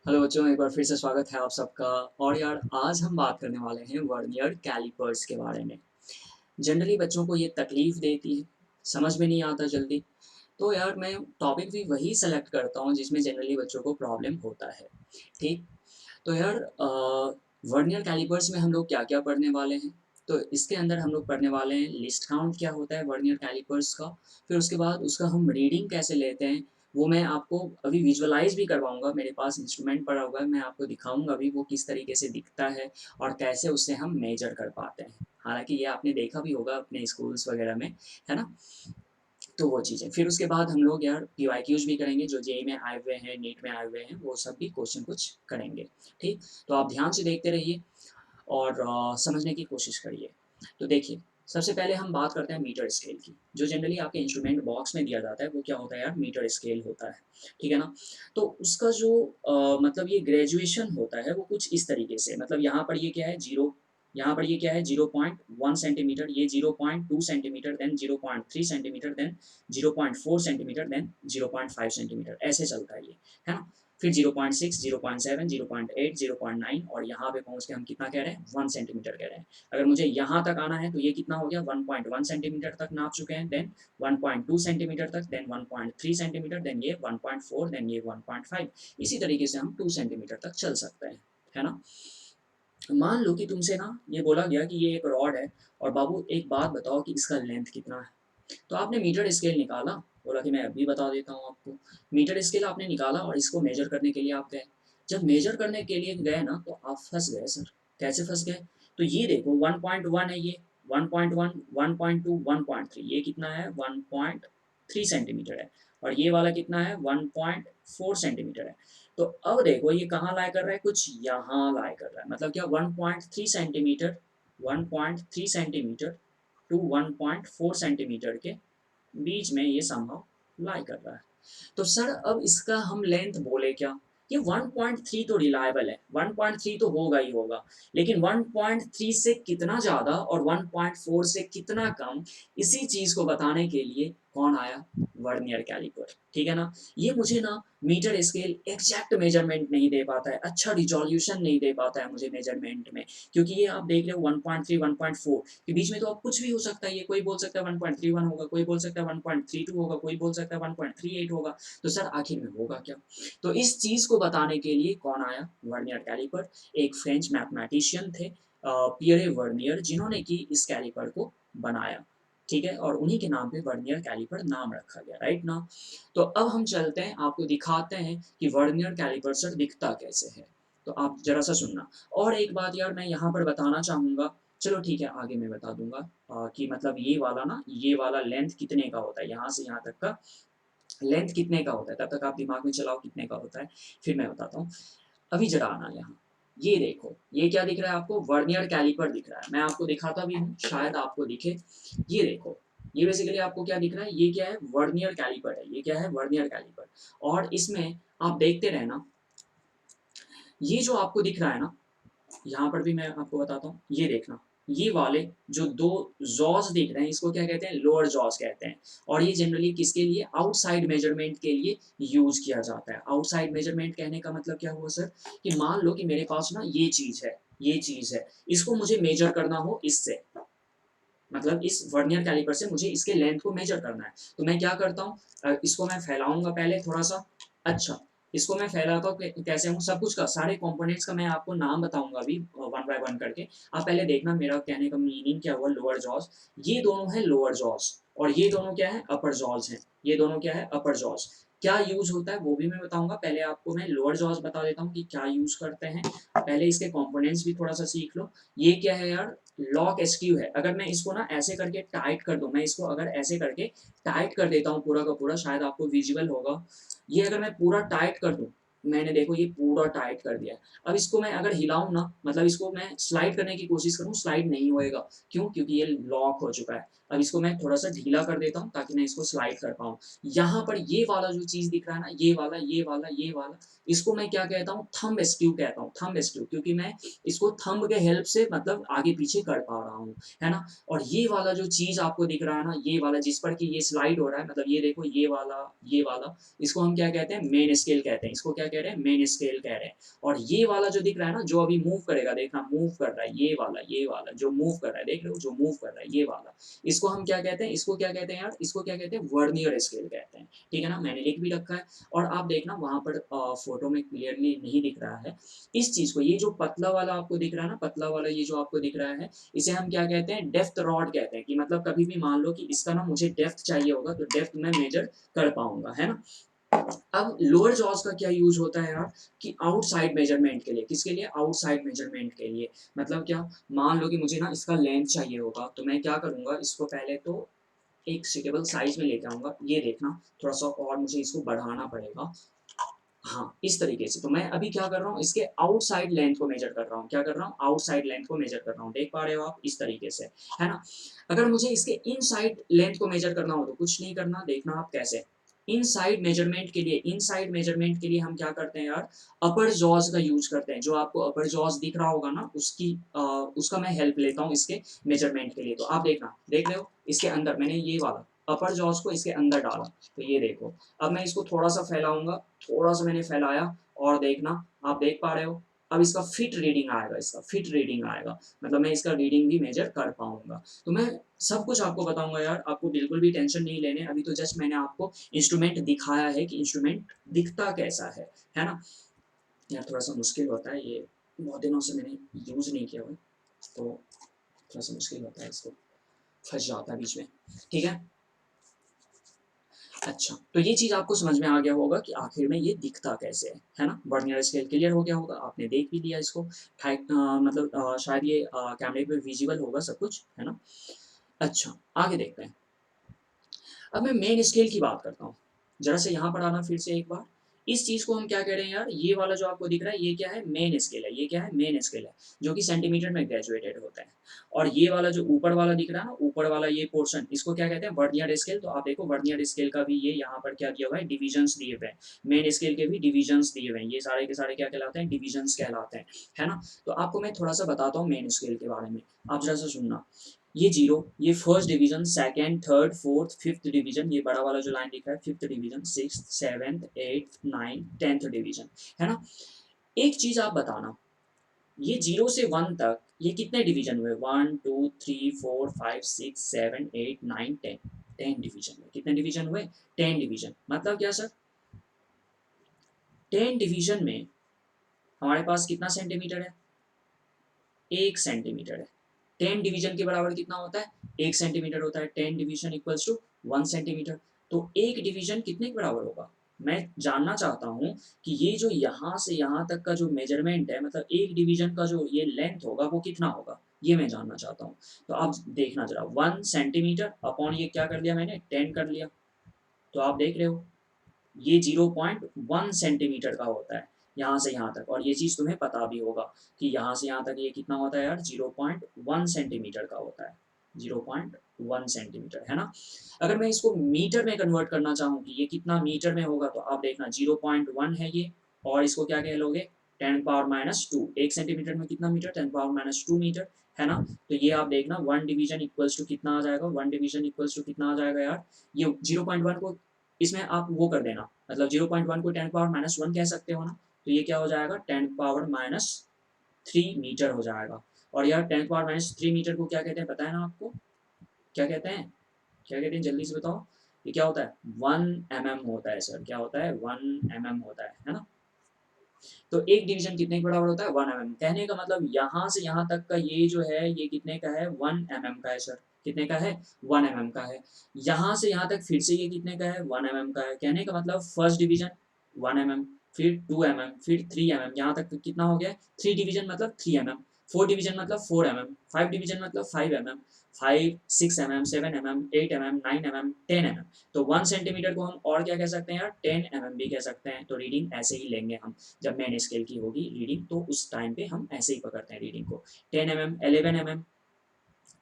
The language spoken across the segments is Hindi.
हेलो बच्चों, एक बार फिर से स्वागत है आप सबका। और यार आज हम बात करने वाले हैं वर्नियर कैलिपर्स के बारे में। जनरली बच्चों को ये तकलीफ देती है, समझ में नहीं आता जल्दी। तो यार मैं टॉपिक भी वही सेलेक्ट करता हूँ जिसमें जनरली बच्चों को प्रॉब्लम होता है। ठीक। तो यार वर्नियर कैलिपर्स में हम लोग क्या क्या पढ़ने वाले हैं। तो इसके अंदर हम लोग पढ़ने वाले हैं लिस्ट काउंट क्या होता है वर्नियर कैलिपर्स का। फिर उसके बाद उसका हम रीडिंग कैसे लेते हैं, वो मैं आपको अभी विजुअलाइज भी करवाऊंगा। मेरे पास इंस्ट्रूमेंट पड़ा हुआ है, मैं आपको दिखाऊंगा अभी वो किस तरीके से दिखता है और कैसे उससे हम मेजर कर पाते हैं। हालांकि ये आपने देखा भी होगा अपने स्कूल्स वगैरह में, है ना। तो वो चीज़ें फिर उसके बाद हम लोग यार पीवाईक्यूज भी करेंगे, जो जेई में आए हुए हैं, नीट में आए हुए हैं, वो सब भी क्वेश्चन कुछ करेंगे। ठीक। तो आप ध्यान से देखते रहिए और समझने की कोशिश करिए। तो देखिए, सबसे पहले हम बात करते हैं मीटर स्केल की। जो जनरली आपके इंस्ट्रूमेंट बॉक्स में दिया जाता है वो क्या होता है यार, मीटर स्केल होता है। ठीक है ना। तो उसका जो मतलब ये ग्रेजुएशन होता है वो कुछ इस तरीके से, मतलब यहाँ पर ये क्या है जीरो, यहाँ पर ये क्या है 0.1 सेंटीमीटर, ये 0.2 centimetre, then 0.3 centimetre, then 0.4 centimetre, then 0.5 centimetre, ऐसे चलता है ये, है ना। फिर 0.6, 0.7, 0.8, 0.9 और यहाँ पे पहुँच के हम कितना कह रहे हैं, 1 सेंटीमीटर कह रहे हैं। अगर मुझे यहाँ तक आना है तो ये कितना हो गया, 1.1 सेंटीमीटर तक नाप चुके हैं, देन 1.2 सेंटीमीटर तक, देन 1.3 सेंटीमीटर, देन ये 1.4, देन ये 1.5। इसी तरीके से हम 2 सेंटीमीटर तक चल सकते हैं, है ना। मान लो कि तुमसे ना ये बोला गया कि ये एक रॉड है और बाबू एक बात बताओ कि इसका लेंथ कितना है। तो आपने मीटर स्केल निकाला, बोला कि मैं अभी बता देता हूँ आपको। मीटर स्केल आपने निकाला और इसको मेजर करने के लिए आप गए। जब मेजर करने के लिए गए ना तो आप फंस गए सर। कैसे फंस गए? तो ये देखो 1.1 है, ये 1.1, 1.2, 1.3, ये कितना है 1.3 सेंटीमीटर है, और ये वाला कितना है 1.4 सेंटीमीटर है। तो अब देखो ये कहाँ लाई कर रहा है, कुछ यहाँ लाई कर रहा है, मतलब क्या 1.3 सेंटीमीटर, 1.3 सेंटीमीटर टू 1.4 सेंटीमीटर के बीच में ये संभव लाई कर रहा है। तो सर अब इसका हम लेंथ बोले क्या? ये 1.3 तो रिलायबल है, 1.3 तो होगा ही होगा, लेकिन 1.3 से कितना ज़्यादा और 1.4 से कितना कम, इसी चीज़ को बताने के लिए कौन आया, वर्नियर कैलिपर। ठीक है ना। ये मुझे ना मीटर स्केल एग्जैक्ट मेजरमेंट नहीं दे पाता है, अच्छा रिजोल्यूशन नहीं दे पाता है मुझे मेजरमेंट में, क्योंकि ये आप देख रहे हो 1.3 1.4 के बीच में तो अब कुछ भी हो सकता है। ये कोई बोल सकता है 1.31 होगा, कोई बोल सकता है 1.32 होगा, कोई बोल सकता है 1.38 होगा। तो सर आखिर में होगा क्या? तो इस चीज़ को बताने के लिए कौन आया, वर्नियर कैलिपर। एक फ्रेंच मैथमेटिशियन थे पियरे वर्नियर, जिन्होंने कि इस कैलिपर को बनाया। ठीक है, और उन्हीं के नाम पे वर्नियर कैलिपर नाम रखा गया, राइट ना। तो अब हम चलते हैं, आपको दिखाते हैं कि वर्नियर कैलिपर सर दिखता कैसे है। तो आप जरा सा सुनना। और एक बात यार मैं यहाँ पर बताना चाहूँगा, चलो ठीक है आगे मैं बता दूंगा कि मतलब ये वाला ना, ये वाला लेंथ कितने का होता है, यहाँ से यहाँ तक का लेंथ कितने का होता है, तब तक आप दिमाग में चलाओ कितने का होता है, फिर मैं बताता हूँ। अभी जरा आना यहाँ। ये देखो, ये क्या दिख रहा है आपको, वर्नियर कैलिपर दिख रहा है। मैं आपको दिखाता भी हूँ, शायद आपको दिखे। ये देखो, ये बेसिकली आपको क्या दिख रहा है, ये क्या है, वर्नियर कैलिपर है। ये क्या है, वर्नियर कैलिपर। और इसमें आप देखते रहना, ये जो आपको दिख रहा है ना, यहाँ पर भी मैं आपको बताता हूँ, ये देखना, ये वाले जो दो जॉज दिख रहे हैं, इसको क्या कहते हैं, लोअर जॉज कहते हैं। और ये जनरली किसके लिए, आउटसाइड मेजरमेंट के लिए यूज किया जाता है। आउटसाइड मेजरमेंट कहने का मतलब क्या हुआ सर, कि मान लो कि मेरे पास ना ये चीज है, ये चीज है, इसको मुझे मेजर करना हो इससे, मतलब इस वर्नियर कैलिपर से मुझे इसके लेंथ को मेजर करना है। तो मैं क्या करता हूँ, इसको मैं फैलाऊंगा पहले थोड़ा सा। अच्छा, इसको मैं फैलाता हूँ कैसे हूँ, सब कुछ का, सारे कंपोनेंट्स का मैं आपको नाम बताऊंगा अभी वन बाय वन करके। आप पहले देखना मेरा कहने का मीनिंग क्या हुआ, लोअर जॉज। ये दोनों है लोअर जॉज और ये दोनों क्या है, अपर जॉज है। ये दोनों क्या है, अपर जॉज। क्या यूज होता है वो भी मैं बताऊंगा, पहले आपको मैं लोअर जॉज बता देता हूँ कि क्या यूज करते हैं। पहले इसके कंपोनेंट्स भी थोड़ा सा सीख लो। ये क्या है यार, लॉक एसक्यू है। अगर मैं इसको ना ऐसे करके टाइट कर दूं, मैं इसको अगर ऐसे करके टाइट कर देता हूँ पूरा का पूरा, शायद आपको विजिबल होगा। ये अगर मैं पूरा टाइट कर दूं, मैंने देखो ये पूरा टाइट कर दिया। अब इसको मैं अगर हिलाऊं ना, मतलब इसको मैं स्लाइड करने की कोशिश करूं, स्लाइड नहीं होएगा। क्यों? क्योंकि ये लॉक हो चुका है। अब इसको मैं थोड़ा सा ढीला कर देता हूँ ताकि मैं इसको स्लाइड कर पाऊँ। यहाँ पर ये वाला जो चीज दिख रहा है ना, ये वाला, ये वाला, ये वाला, इसको मैं क्या कहता हूँ, थंब स्क्रू कहता हूँ, थंब स्क्रू, क्योंकि मैं इसको थंब के हेल्प से मतलब आगे पीछे कर पा रहा हूँ, है ना। और ये वाला जो चीज आपको दिख रहा है ना, ये वाला जिस पर कि ये स्लाइड हो रहा है, मतलब ये देखो ये वाला, ये वाला, इसको हम क्या कहते हैं, मेन स्केल कहते हैं। इसको क्या कह रहे हैं, मेन स्केल कह रहे हैं। और ये वाला जो दिख रहा है ना, जो अभी मूव करेगा, देखना मूव कर रहा है, ये वाला जो मूव कर रहा है, देख रहे हो जो मूव कर रहा है, ये वाला, इसको हम क्या कहते हैं, इसको क्या कहते हैं यार, इसको क्या कहते हैं, वर्नियर स्केल कहते हैं। ठीक है ना, मैंने लिख भी रखा है। और आप देखना वहां पर फोटो में क्लियरली नहीं दिख रहा है इस चीज को, ये जो पतला वाला आपको दिख रहा है ना, पतला वाला ये जो आपको दिख रहा है, इसे हम क्या कहते हैं, डेप्थ रॉड कहते हैं। कि मतलब कभी भी मान लो कि इसका ना मुझे डेप्थ चाहिए होगा, तो डेप्थ में मेजर कर पाऊंगा, है ना। अब लोअर जॉज का क्या यूज होता है यार, कि आउटसाइड मेजरमेंट के लिए, किसके लिए, आउटसाइड मेजरमेंट के लिए। मतलब क्या, मान लो कि मुझे ना इसका लेंथ चाहिए होगा, तो मैं क्या करूंगा, इसको पहले तो एक सुटेबल साइज में लेके आऊंगा। ये देखना, थोड़ा सा और मुझे इसको बढ़ाना पड़ेगा। हाँ, इस तरीके से। तो मैं अभी क्या कर रहा हूँ, इसके आउटसाइड लेंथ को मेजर कर रहा हूँ। क्या कर रहा हूँ, आउटसाइड लेंथ को मेजर कर रहा हूँ। देख पा रहे हो आप, इस तरीके से, है ना। अगर मुझे इसके इनसाइड लेंथ को मेजर करना हो तो कुछ नहीं करना, देखना आप कैसे। इनसाइड मेजरमेंट के लिए हम क्या करते हैं यार, अपर जॉज का यूज करते हैं। जो आपको अपर जॉज दिख रहा होगा ना, उसका मैं हेल्प लेता हूँ इसके मेजरमेंट के लिए। तो आप देखना, देख रहे हो, इसके अंदर मैंने ये वाला अपर जॉज को इसके अंदर डाला, तो ये देखो। अब मैं इसको थोड़ा सा फैलाऊंगा, थोड़ा सा मैंने फैलाया, और देखना, आप देख पा रहे हो। अब इसका फिट रीडिंग आएगा, इसका फिट रीडिंग आएगा, मतलब मैं इसका रीडिंग भी मेजर कर पाऊंगा। तो मैं सब कुछ आपको बताऊंगा यार, आपको बिल्कुल भी टेंशन नहीं लेने। अभी तो जस्ट मैंने आपको इंस्ट्रूमेंट दिखाया है कि इंस्ट्रूमेंट दिखता कैसा है ना। यार थोड़ा सा मुश्किल होता है ये, बहुत दिनों से मैंने यूज नहीं किया हुआ, तो थोड़ा सा मुश्किल होता है, इसको फंस जाता है बीच में। ठीक है, अच्छा, तो ये चीज़ आपको समझ में आ गया होगा कि आखिर में ये दिखता कैसे है ना। वर्नियर स्केल क्लियर हो गया होगा, आपने देख भी लिया इसको। मतलब शायद ये कैमरे पे विजिबल होगा सब कुछ, है ना। अच्छा, आगे देखते हैं। अब मैं मेन स्केल की बात करता हूँ। जरा से यहाँ पर आना फिर से एक बार। इस चीज़ को हम क्या कह रहे हैं यार, ये वाला जो आपको दिख रहा है, ये क्या है, मेन स्केल है। ये क्या है, मेन स्केल है, जो कि सेंटीमीटर में ग्रेजुएटेड होता है। और ये वाला जो ऊपर वाला दिख रहा है ना, ऊपर वाला ये पोर्शन, इसको क्या कहते हैं, वर्नियर स्केल। तो आप देखो, वर्नियर स्केल का भी ये यहाँ पर क्या दिया हुआ है, डिविजन्स दिए हुए हैं। मेन स्केल के भी डिविजन्स दिए हुए हैं। ये सारे के सारे क्या कहलाते हैं, डिविजन्स कहलाते हैं, है ना। तो आपको मैं थोड़ा सा बताता हूँ मेन स्केल के बारे में, आप जरा सा सुनना। ये जीरो, ये first division, second, third, fourth, fifth division, ये बड़ा वाला जो लाइन दिख रहा है, fifth division, six, seventh, eighth, ninth, tenth division, है ना। एक चीज आप बताना, ये जीरो से वन तक ये कितने डिवीजन हुए, 1 2 3 4 5 6 7 8 9 10, 10 डिवीजन हुए। कितने डिवीजन हुए, 10 डिवीजन। मतलब क्या सर, 10 डिवीजन में हमारे पास कितना सेंटीमीटर है, 1 सेंटीमीटर है। 10 डिवीजन के बराबर कितना होता है, 1 सेंटीमीटर होता है। 10 डिवीजन इक्वल्स टू 1 सेंटीमीटर। तो एक डिवीजन कितने के बराबर होगा, मैं जानना चाहता हूँ कि ये जो यहाँ से यहाँ तक का जो मेजरमेंट है, मतलब एक डिवीजन का जो ये लेंथ होगा वो कितना होगा, ये मैं जानना चाहता हूँ। तो आप देखना जरा, 1 सेंटीमीटर अपॉन ये क्या कर दिया मैंने, 10 कर लिया। तो आप देख रहे हो, ये 0.1 सेंटीमीटर का होता है यहाँ से यहाँ तक। और ये चीज़ तुम्हें पता भी होगा कि यहाँ से यहाँ तक ये कितना होता है यार, 0.1 सेंटीमीटर का होता है। 0.1 सेंटीमीटर, है ना। अगर मैं इसको मीटर में कन्वर्ट करना चाहूँ कि ये कितना मीटर में होगा, तो आप देखना 0.1 है ये, और इसको क्या कह लोगे, 10⁻²। 1 सेंटीमीटर में कितना मीटर, 10⁻² मीटर, है ना। तो ये आप देखना, 1 डिवीजन इक्वल्स टू कितना आ जाएगा, 1 डिवीजन इक्वल्स टू कितना आ जाएगा यार, ये 0.1 को इसमें आप वो कर देना, मतलब 0.1 को 10⁻⁻1 कह सकते हो ना। तो ये क्या हो जाएगा, 10⁻³ मीटर हो जाएगा। और यार 10⁻³ मीटर को क्या कहते हैं पता है ना आपको, क्या कहते हैं, क्या कहते हैं, जल्दी से बताओ। ये क्या होता है, 1 mm होता है सर। क्या होता है, 1 mm होता है ना। तो एक डिवीजन कितने के बराबर होता है, 1 mm। कहने का मतलब यहाँ से यहाँ तक का ये जो है, ये कितने का है, 1 mm का है सर। कितने का है, 1 mm का है। यहाँ से यहाँ तक फिर से ये कितने का है, 1 mm का है। कहने का मतलब फर्स्ट डिवीजन 1 mm, फिर 2 mm, फिर 3 mm, यहाँ तक कितना हो गया, 3 डिवीजन मतलब 3 mm, 4 डिवीजन मतलब 4 mm, 5 डिवीजन मतलब 5 mm, 5 6 mm, 7 mm, 8 mm, 9 mm, 10 mm। तो 1 सेंटीमीटर को हम और क्या कह सकते हैं यार, 10 mm भी कह सकते हैं। तो रीडिंग ऐसे ही लेंगे हम, जब मेन स्केल की होगी रीडिंग, तो उस टाइम पे हम ऐसे ही पकड़ते हैं रीडिंग को। 10 mm, 11 mm,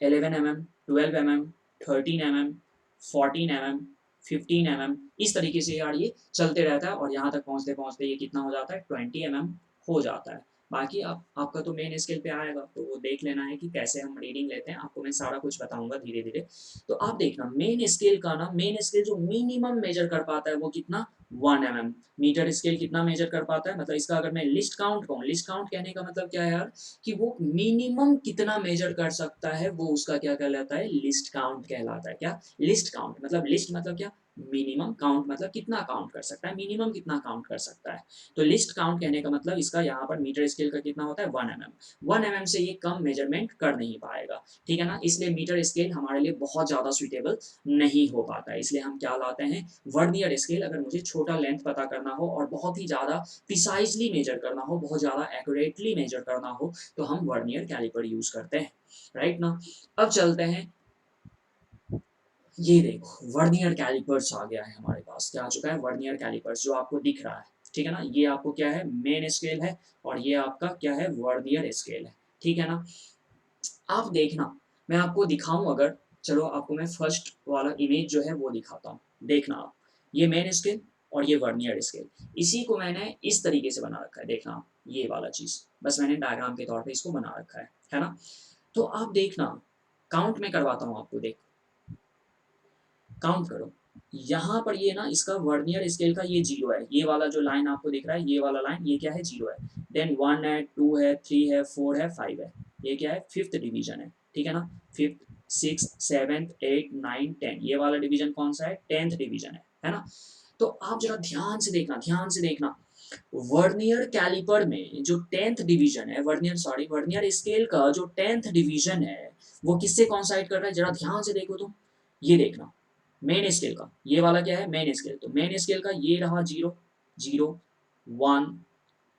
11 mm, 12 mm, 13 mm, 14 mm, 15 mm, इस तरीके से यार ये चलते रहता है। और यहाँ तक पहुँचते पहुँचते ये कितना हो जाता है, 20 mm हो जाता है। बाकी आपका तो मेन स्केल पे आएगा, तो वो देख लेना है कि कैसे हम रीडिंग लेते हैं। आपको मैं सारा कुछ बताऊंगा धीरे धीरे। तो आप देखना, मेन स्केल का ना, मेन स्केल जो मिनिमम मेजर कर पाता है वो कितना, 1 mm। मीटर स्केल कितना मेजर कर पाता है, मतलब इसका अगर मैं लिस्ट काउंट कहूँ, लिस्ट काउंट कहने का मतलब क्या है यार, कि वो मिनिमम कितना मेजर कर सकता है वो उसका क्या कहलाता है, लिस्ट काउंट कहलाता है। क्या, लिस्ट काउंट मतलब, लिस्ट मतलब क्या, मिनिमम, काउंट मतलब कितना काउंट कर सकता है, मिनिमम कितना काउंट कर सकता है। तो लिस्ट काउंट कहने का मतलब इसका यहाँ पर मीटर स्केल का कितना होता है, 1 mm। 1 mm से ये कम मेजरमेंट कर नहीं पाएगा, ठीक है ना। इसलिए मीटर स्केल हमारे लिए बहुत ज़्यादा सुइटेबल नहीं हो पाता है। इसलिए हम क्या लाते हैं, वर्नियर स्केल। अगर मुझे छोटा लेंथ पता करना हो और बहुत ही ज़्यादा प्रिसाइजली मेजर करना हो, बहुत ज़्यादा एक्यूरेटली मेजर करना हो, तो हम वर्नियर कैलिपर यूज़ करते हैं, राइट ना। अब चलते हैं, ये देखो वर्नियर कैलिपर्स आ गया है हमारे पास, क्या आ चुका है, वर्नियर कैलिपर्स जो आपको दिख रहा है, ठीक है ना। ये आपको क्या है, मेन स्केल है, और ये आपका क्या है, वर्नियर स्केल है, ठीक है ना। आप देखना, मैं आपको दिखाऊं अगर, चलो आपको मैं फर्स्ट वाला इमेज जो है वो दिखाता हूँ, देखना आप, ये मेन स्केल और ये वर्नियर स्केल, इसी को मैंने इस तरीके से बना रखा है, देखना आप, ये वाला चीज़ बस मैंने डायग्राम के तौर पे इसको बना रखा है ना। तो आप देखना, काउंट में करवाता हूँ आपको, देख, काउंट करो, यहाँ पर ये ना इसका वर्नियर स्केल का ये जीरो है, ये वाला जो लाइन आपको दिख रहा है, ये वाला लाइन, ये क्या है, जीरो है। देन 1 है, 2 है, 3 है, 4 है, 5 है, ये क्या है, फिफ्थ डिवीजन है, ठीक है ना। Fifth, six, seventh, eight, nine, 10, ये वाला डिवीजन कौन सा है, 10th डिवीजन है ना। तो आप जरा ध्यान से देखना, ध्यान से देखना, वर्नियर कैलिपर में जो 10th डिवीजन है, वर्नियर सॉरी वर्नियर स्केल का जो 10th डिवीजन है, वो किससे कॉन्साइड कर रहा है, जरा ध्यान से देखो तो, ये देखना, मेन स्केल का, ये वाला क्या है, मेन स्केल, तो मेन स्केल का ये रहा जीरो, जीरो, 1,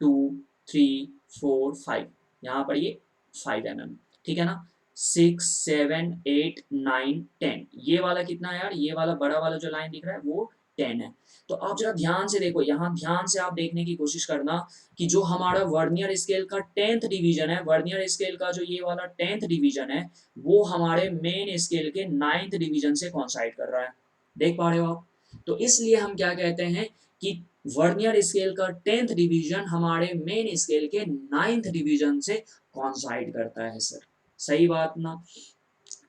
2, 3, 4, 5, यहाँ पर ये 5 mm, ठीक है ना। 6, 7, 8, 9, 10, ये वाला कितना है यार, ये वाला बड़ा वाला जो लाइन दिख रहा है वो 10 है। तो आप जरा ध्यान से देखो, यहाँ ध्यान से आप देखने की कोशिश करना कि जो हमारा वर्नियर स्केल का 10th डिवीजन है, वर्नियर स्केल का जो ये वाला 10th डिवीजन है, वो हमारे मेन स्केल के 9th डिवीजन से कॉन्साइड कर रहा है, देख पा रहे हो आप। तो इसलिए हम क्या कहते हैं कि वर्नियर स्केल का 10th डिवीजन हमारे मेन स्केल के 9th डिवीजन से कॉन्साइड करता है सर, सही बात ना।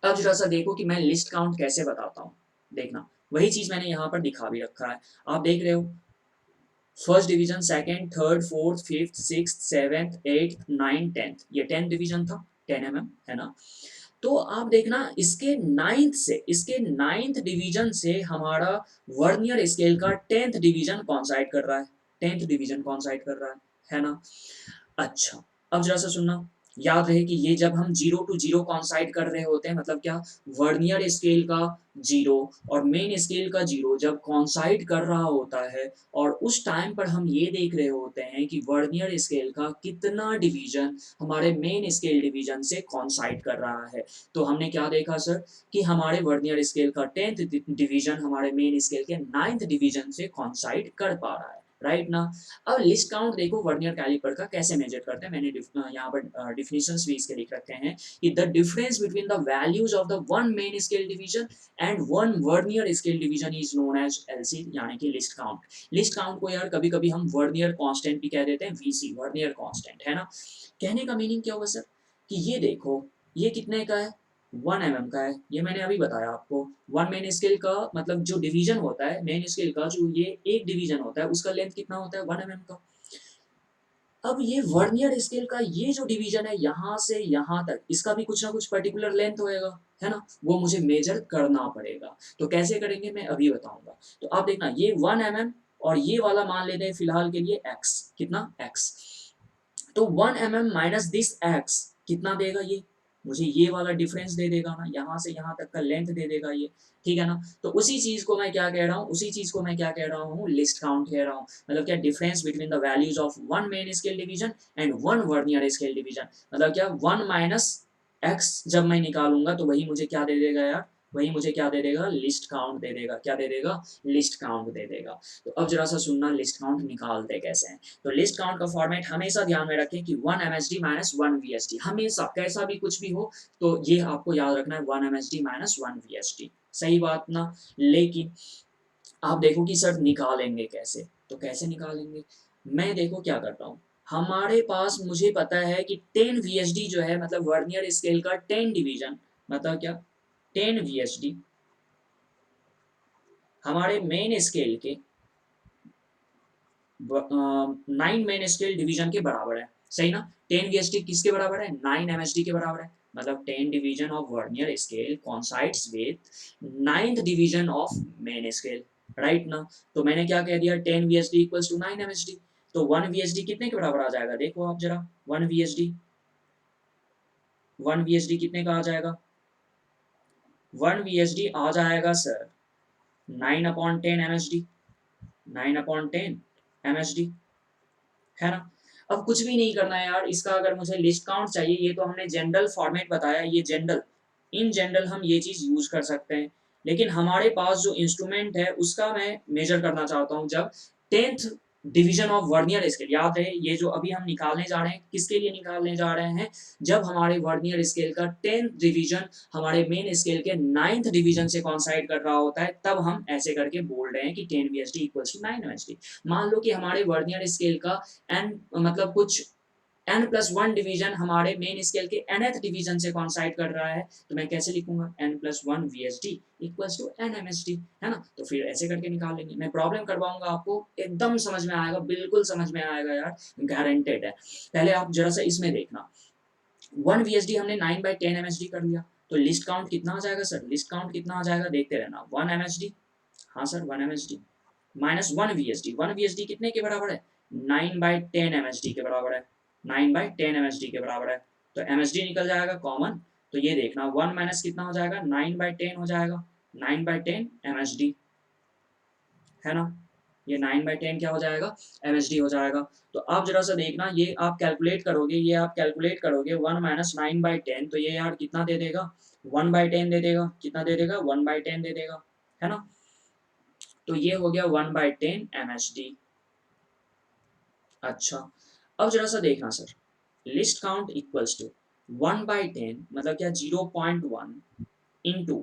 अब जरा सा देखो कि मैं लिस्ट काउंट कैसे बताता हूँ, देखना, वही चीज मैंने यहाँ पर दिखा भी रखा है, आप देख रहे हो, first division, second, third, fourth, fifth, sixth, seventh, eighth, nine, 10th, ये 10th डिवीजन था, 10 mm है ना। तो आप देखना, इसके नाइन्थ से, इसके नाइन्थ डिवीजन से हमारा वर्नियर स्केल का 10th डिवीजन कॉन्साइड कर रहा है, 10th डिवीजन कॉन्साइड कर रहा है ना। अच्छा, अब जरा सा सुनना, याद रहे कि ये जब हम जीरो टू जीरो कॉन्साइड कर रहे होते हैं, मतलब क्या, वर्नियर स्केल का जीरो और मेन स्केल का जीरो जब कॉन्साइड कर रहा होता है, और उस टाइम पर हम ये देख रहे होते हैं कि वर्नियर स्केल का कितना डिवीजन हमारे मेन स्केल डिवीजन से कॉन्साइड कर रहा है। तो हमने क्या देखा सर, कि हमारे वर्नियर स्केल का 10th डिवीजन हमारे मेन स्केल के 9th डिवीजन से कॉन्साइड कर पा रहा है, राइट ना। अब लिस्ट काउंट देखो वर्नियर कैलिपर का कैसे मेजर करते हैं, मैंने यहाँ पर डिफिनेशंस भी इसके लिख रखे हैं कि the difference between the values of the one main scale division and one vernier scale division is known as LC, यानी कि लिस्ट काउंट। लिस्ट काउंट को यार कभी कभी हम वर्नियर कांस्टेंट भी कह देते हैं, वीसी, वर्नियर कांस्टेंट, है ना। कहने का मीनिंग क्या होगा सर, कि ये देखो, ये कितने का है, 1 mm का है, ये मैंने अभी बताया आपको। वन मेन स्केल का मतलब जो डिवीजन होता है, मेन स्केल का जो ये एक डिवीजन होता है, उसका लेंथ कितना होता है, 1 mm का। अब ये वर्नियर स्केल का ये जो डिवीजन है, यहाँ से यहाँ तक, इसका भी कुछ ना कुछ पर्टिकुलर लेंथ होएगा, है ना, वो मुझे मेजर करना पड़ेगा। तो कैसे करेंगे मैं अभी बताऊंगा। तो आप देखना, ये 1 mm और ये वाला मान लेते हैं फिलहाल के लिए x, कितना, x। तो 1 mm माइनस दिस x कितना देगा, ये मुझे ये वाला डिफरेंस दे देगा ना, यहाँ से यहाँ तक का लेंथ दे देगा ये, ठीक है ना। तो उसी चीज को मैं क्या कह रहा हूँ, उसी चीज को मैं क्या कह रहा हूँ, लिस्ट काउंट कह रहा हूँ। मतलब क्या, difference between the values of one main scale division and one vernier scale division, मतलब क्या, 1 माइनस एक्स जब मैं निकालूंगा तो वही मुझे क्या दे देगा यार, वही मुझे क्या दे देगा, लिस्ट काउंट दे देगा, क्या दे देगा, लिस्ट काउंट दे देगा। तो अब जरा सा सुनना, लिस्ट काउंट निकालते कैसे हैं। तो लिस्ट काउंट का फॉर्मेट हमेशा ध्यान में रखें कि 1 MSD माइनस 1 VSD, हमेशा कैसा भी कुछ भी हो तो ये आपको याद रखना है, 1 MSD माइनस 1 VSD, सही बात ना। लेकिन आप देखो कि सर निकालेंगे कैसे, तो कैसे निकालेंगे, मैं देखो क्या करता हूँ, हमारे पास मुझे पता है कि 10 VSD जो है, मतलब वर्नियर स्केल का 10 डिवीजन, मतलब क्या, 10 VSD हमारे मेन स्केल के 9 मेन स्केल डिवीजन के बराबर है, सही ना। 10 वीएसडी किसके बराबर है, 9 एमएसडी के बराबर है, मतलब 10 division of vernier scale coincides with 9th division of main scale, right ना। तो मैंने क्या कह दिया, 10 वीएसडी इक्वल्स टू 9 एमएसडी। तो 1 वीएसडी कितने के बराबर आ जाएगा, देखो आप जरा, 1 वीएसडी, 1 वीएसडी कितने का आ जाएगा, 1 वीएसडी आ जाएगा सर 9/10 एमएसडी, 9/10 एमएसडी, है ना। अब कुछ भी नहीं करना है यार इसका, अगर मुझे लिस्ट काउंट चाहिए, ये तो हमने जनरल फॉर्मेट बताया, ये जनरल, इन जनरल हम ये चीज यूज कर सकते हैं, लेकिन हमारे पास जो इंस्ट्रूमेंट है उसका मैं मेजर करना चाहता हूँ। जब 10th division of vernier scale, याद रहे ये जो अभी हम निकालने जा रहे हैं किसके लिए निकालने जा रहे हैं, जब हमारे वर्नियर स्केल का 10th डिवीजन हमारे मेन स्केल के 9th डिवीजन से कॉन्साइड कर रहा होता है, तब हम ऐसे करके बोल रहे हैं कि 10 वीएसडी इक्वल्स टू 9 एमएसडी। मान लो कि हमारे वर्नियर स्केल का एन मतलब कुछ n+1 डिवीजन हमारे मेन स्केल के nth डिवीजन से कॉन्साइड कर रहा है, तो मैं कैसे लिखूंगा, n+1 VSD equals to n MSD, है ना। तो फिर ऐसे करके निकाल लेंगे, मैं प्रॉब्लम करवाऊंगा आपको, एकदम समझ में आएगा, बिल्कुल समझ में आएगा यार, गारंटेड है। पहले आप जरा सा इसमें देखना, 1 VSD हमने 9/10 MSD कर लिया, तो लिस्ट काउंट कितना आ जाएगा सर, लिस्ट काउंट कितना आ जाएगा, देखते रहना, 1 MSD, हाँ sir 1 MSD minus 1 VSD, 1 VSD कितने के बराबर है, 9/10 MSD के बराबर है, 9/10 MSD के बराबर है, तो MSD निकल जाएगा कॉमन, तो ये देखना 1 माइनस कितना हो जाएगा, 9/10 हो जाएगा, 9/10 MSD, है ना। ये 9/10 क्या हो जाएगा, MSD हो जाएगा। तो आप जरा सा देखना, ये आप कैलकुलेट करोगे, ये आप कैलकुलेट करोगे 1 माइनस 9/10, तो ये यार कितना दे देगा, 1/10 दे देगा, कितना दे देगा, 1/10 दे देगा, है ना। तो ये हो गया 1/10 MSD। अच्छा, अब जरा सा देखना sir, least count equals to 1/10 मतलब क्या, 0.1 इंटू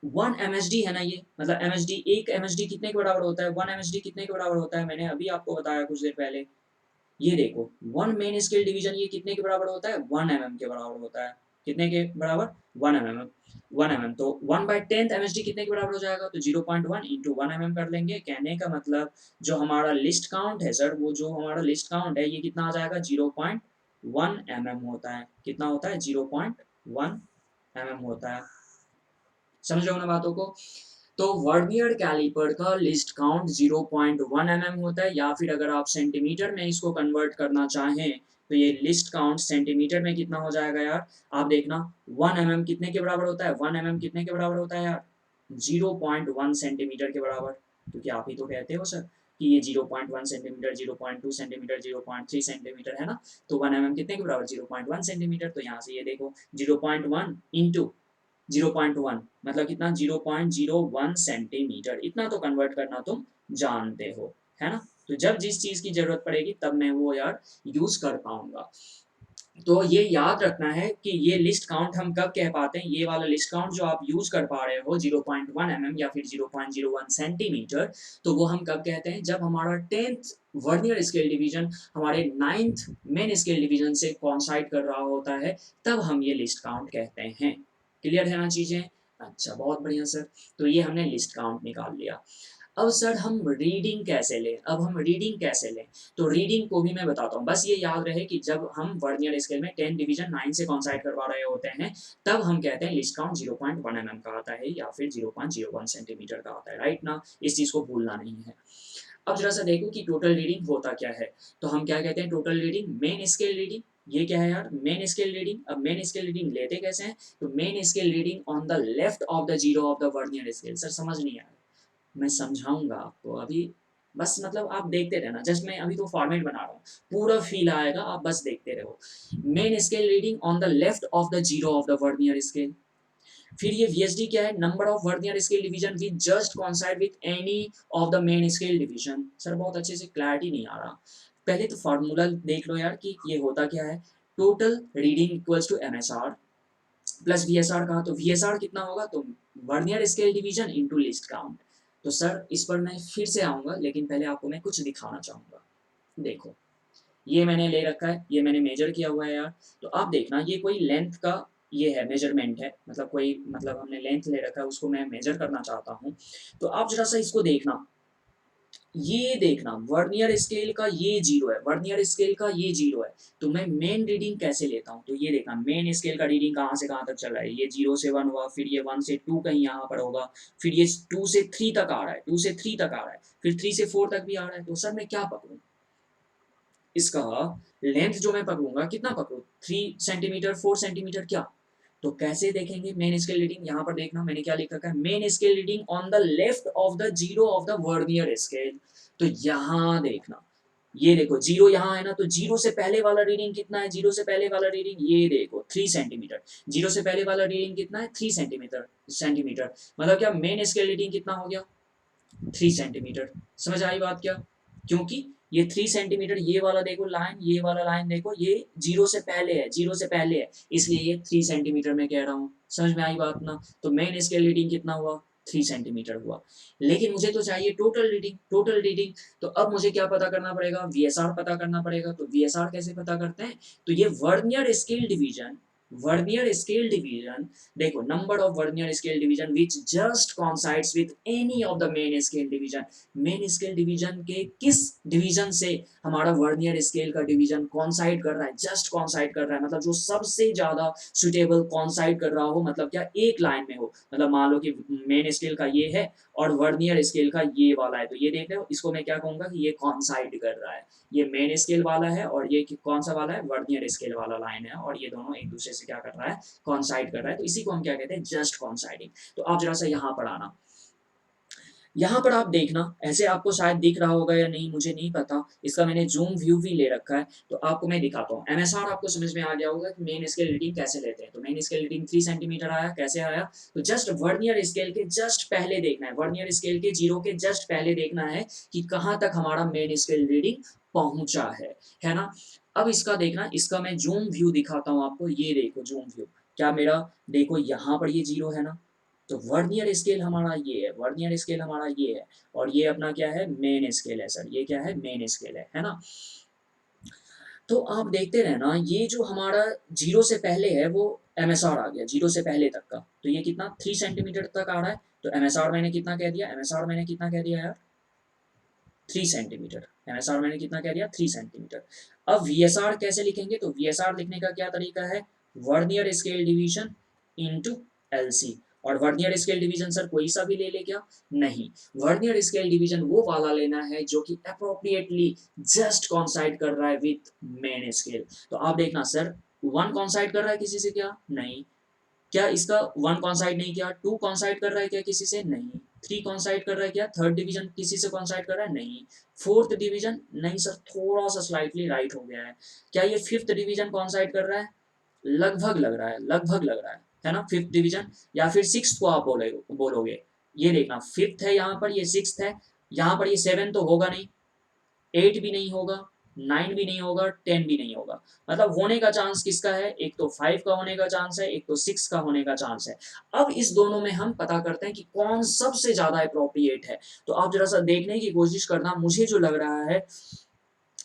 1 MSD है ना, ये मतलब MSD, एक MSD कितने के बराबर होता है, 1 MSD कितने के बराबर होता है, मैंने अभी आपको बताया कुछ देर पहले, ये देखो 1 मेन स्केल डिवीजन ये कितने के बराबर होता है, 1 mm के बराबर होता है, कितने के बराबर, 1 mm, 1 mm, तो 1/10 MSD कितने के बराबर हो जाएगा, तो 0.1 इंटू 1 mm कर लेंगे। कहने का मतलब जो हमारा लिस्ट काउंट है सर, वो जो हमारा लिस्ट काउंट है ये कितना आ जाएगा, 0.1 mm होता है, कितना होता है, 0.1 mm होता है, समझ रहे हो ना बातों को। तो वर्नियर कैलिपर का लिस्ट काउंट 0.1 mm होता है, या फिर अगर आप सेंटीमीटर में इसको कन्वर्ट करना चाहें तो ये लिस्ट काउंट सेंटीमीटर में कितना हो जाएगा यार, आप देखना 1 mm कितने के बराबर होता है, 1 mm कितने के बराबर होता है यार, 0.1 सेंटीमीटर के बराबर, क्योंकि आप ही तो कहते हो सर कि ये 0.1 सेंटीमीटर, 0.2 सेंटीमीटर, 0.3 सेंटीमीटर, है ना। तो 1 mm कितने के बराबर, 0.1 सेंटीमीटर, तो यहाँ से ये देखो 0.1 इंटू 0.1 मतलब कितना, 0.01 सेंटीमीटर, इतना तो कन्वर्ट करना तुम जानते हो, है ना। तो जब जिस चीज की जरूरत पड़ेगी तब मैं वो यार यूज कर पाऊंगा। तो ये याद रखना है कि ये लिस्ट काउंट हम कब कह पाते हैं, ये वाला लिस्ट काउंट जो आप यूज कर पा रहे हो 0.1 mm या फिर 0.01 सेंटीमीटर, तो वो हम कब कहते हैं, जब हमारा 10th वर्नियर स्केल डिवीजन हमारे 9th मेन स्केल डिवीजन से कॉन्साइड कर रहा होता है, तब हम ये लिस्ट काउंट कहते हैं। क्लियर है ना चीजें, अच्छा बहुत बढ़िया सर। तो ये हमने लिस्ट काउंट निकाल लिया। अब सर हम रीडिंग कैसे लें, अब हम रीडिंग कैसे लें, तो रीडिंग को भी मैं बताता हूँ, बस ये याद रहे कि जब हम वर्नियर स्केल में 10 डिवीजन 9 से कॉन्साइड करवा रहे होते हैं, तब हम कहते हैं लिस्ट काउंट 0.1 mm का आता है या फिर 0.01 सेंटीमीटर का आता है, राइट ना, इस चीज को भूलना नहीं है। अब जरा सा देखो कि टोटल रीडिंग होता क्या है, तो हम क्या कहते हैं, total reading, main scale reading, ये क्या है यार, मेन स्केल रीडिंग। अब मेन स्केल रीडिंग लेते कैसे हैं, तो main scale reading on the left of the zero of the vernier scale. Sir समझ नहीं आया, मैं समझाऊंगा आपको अभी, बस मतलब आप देखते रहना, जस्ट मैं अभी तो फॉर्मेट बना रहा हूँ, पूरा फील आएगा, आप बस देखते रहो। Main scale reading on the left of the zero of the vernier scale. फिर ये VSD क्या है, number of vernier scale division with just कॉन्साइड with any of the main scale division. Sir बहुत अच्छे से क्लैरिटी नहीं आ रहा, पहले तो फार्मूला देख लो यार कि ये होता क्या है, total reading equals to MSR plus VSR का, तो VSR कितना होगा, तो vernier scale division into least count. तो सर इस पर मैं फिर से आऊंगा, लेकिन पहले आपको मैं कुछ दिखाना चाहूंगा। देखो ये मैंने ले रखा है, ये मैंने मेजर किया हुआ है यार, तो आप देखना ये कोई लेंथ का ये है, मेजरमेंट है, मतलब कोई मतलब हमने लेंथ ले रखा है, उसको मैं मेजर करना चाहता हूँ। तो आप जरा सा इसको देखना, ये देखना वर्नियर स्केल का ये जीरो है, वर्नियर स्केल का ये जीरो है, तो मैं मेन रीडिंग कैसे लेता हूँ, तो ये देखना मेन स्केल का रीडिंग कहाँ से कहाँ तक चल रहा है, ये 0 से 1 हुआ, फिर ये 1 से 2 कहीं यहाँ पर होगा, फिर ये 2 से 3 तक आ रहा है, 2 से 3 तक आ रहा है, फिर 3 से 4 तक भी आ रहा है, तो सर मैं क्या पकड़ूँ, इसका लेंथ जो मैं पकड़ूंगा कितना पकड़ू, 3 सेंटीमीटर 4 सेंटीमीटर क्या, तो कैसे देखेंगे मेन स्केल रीडिंग, यहाँ पर देखना मैंने क्या लिख रखा है, main scale reading on the left of the zero of the vernier scale, तो यहाँ देखना, ये देखो जीरो यहाँ है ना, तो जीरो से पहले वाला रीडिंग कितना है, जीरो से पहले वाला रीडिंग ये देखो 3 सेंटीमीटर, जीरो से पहले वाला रीडिंग कितना है 3 सेंटीमीटर, सेंटीमीटर मतलब क्या मेन स्केल रीडिंग कितना हो गया 3 सेंटीमीटर, समझ आई बात क्या, क्योंकि ये 3 सेंटीमीटर ये वाला देखो लाइन, ये वाला लाइन देखो, ये जीरो से पहले है, जीरो से पहले है, इसलिए ये 3 सेंटीमीटर में कह रहा हूँ, समझ में आई बात ना, तो मेन स्केल रीडिंग कितना हुआ 3 सेंटीमीटर हुआ, लेकिन मुझे तो चाहिए टोटल रीडिंग, टोटल रीडिंग, तो अब मुझे क्या पता करना पड़ेगा, वीएसआर पता करना पड़ेगा, तो वीएसआर कैसे पता करते हैं, तो ये vernier scale division, vernier scale division देखो, number of vernier scale division which just coincides with any of the main scale division, main scale division के किस डिवीजन से हमारा वर्नियर स्केल का डिवीजन कॉन्साइड कर रहा है, जस्ट कॉन्साइड कर रहा है, मतलब जो सबसे ज्यादा सुटेबल कॉन्साइड कर रहा हो, मतलब क्या एक लाइन में हो, मतलब मान लो कि मेन स्केल का ये है और वर्नियर स्केल का ये वाला है, तो ये देख रहे हो, इसको मैं क्या कहूंगा कि ये कॉन्साइड कर रहा है, ये मेन स्केल वाला है और ये कौन सा वाला है वर्नियर स्केल वाला लाइन है, और ये दोनों एक दूसरे से क्या कर रहा है कॉन्साइड कर रहा है, तो इसी को हम क्या कहते हैं जस्ट कॉन्साइडिंग, तो आप जरा सा यहाँ पर आना, यहाँ पर आप देखना, ऐसे आपको शायद दिख रहा होगा या नहीं मुझे नहीं पता, इसका मैंने जूम व्यू भी ले रखा है, तो आपको मैं दिखाता हूँ, एमएसआर आपको समझ में आ गया होगा कि मेन स्केल रीडिंग कैसे लेते हैं, तो मेन स्केल रीडिंग 3 सेंटीमीटर आया, कैसे आया, तो जस्ट वर्नियर स्केल के जस्ट पहले देखना है, वर्नियर स्केल के जीरो के जस्ट पहले देखना है कि कहाँ तक हमारा मेन स्केल रीडिंग पहुंचा है ना, अब इसका देखना, इसका मैं जूम व्यू दिखाता हूँ आपको, ये देखो जूम व्यू, क्या मेरा देखो यहाँ पर ये जीरो है ना, तो वर्नियर स्केल हमारा ये है, वर्नियर स्केल हमारा ये है, और ये अपना क्या है मेन स्केल है सर, ये क्या है मेन स्केल है ना, तो आप देखते रहना, ये जो हमारा जीरो से पहले है वो एमएसआर आ गया, जीरो से पहले तक का, तो ये कितना 3 सेंटीमीटर तक आ रहा है, तो एमएसआर मैंने कितना कह दिया, एमएसआर मैंने कितना कह दिया यार 3 सेंटीमीटर, एमएसआर मैंने कितना कह दिया 3 सेंटीमीटर, अब वीएसआर कैसे लिखेंगे, तो वीएसआर लिखने का क्या तरीका है, vernier scale division into LC, और वर्नियर स्केल डिवीजन सर कोई सा भी ले ले क्या, नहीं, वर्नियर स्केल डिवीजन वो वाला लेना है जो कि अप्रोप्रिएटली जस्ट कॉन्साइड कर रहा है विथ मेन स्केल, तो आप देखना सर 1 कॉन्साइड कर रहा है किसी से क्या, नहीं, क्या इसका 1 कॉन्साइड नहीं किया, 2 कॉन्साइड कर रहा है क्या किसी से, नहीं, 3 कॉन्साइड कर रहा है क्या, थर्ड डिवीजन किसी से कॉन्साइड कर रहा है, नहीं, फोर्थ डिवीजन नहीं सर, थोड़ा सा स्लाइटली राइट हो गया है, क्या ये फिफ्थ डिवीजन कॉन्साइड कर रहा है, लगभग लग रहा है, लगभग लग रहा है ना, फिफ्थ डिवीजन, या फिर सिक्स को आप बोलोगे, ये देखना फिफ्थ है यहाँ पर, ये सिक्स है, यहाँ पर ये 7 तो होगा नहीं, 8 भी नहीं होगा, 9 भी नहीं होगा, 10 भी नहीं होगा, मतलब होने का चांस किसका है, एक तो 5 का होने का चांस है, एक तो 6 का होने का चांस है, अब इस दोनों में हम पता करते हैं कि कौन सबसे ज्यादा अप्रोप्रिएट है, तो आप जरा सा देखने की कोशिश करना, मुझे जो लग रहा है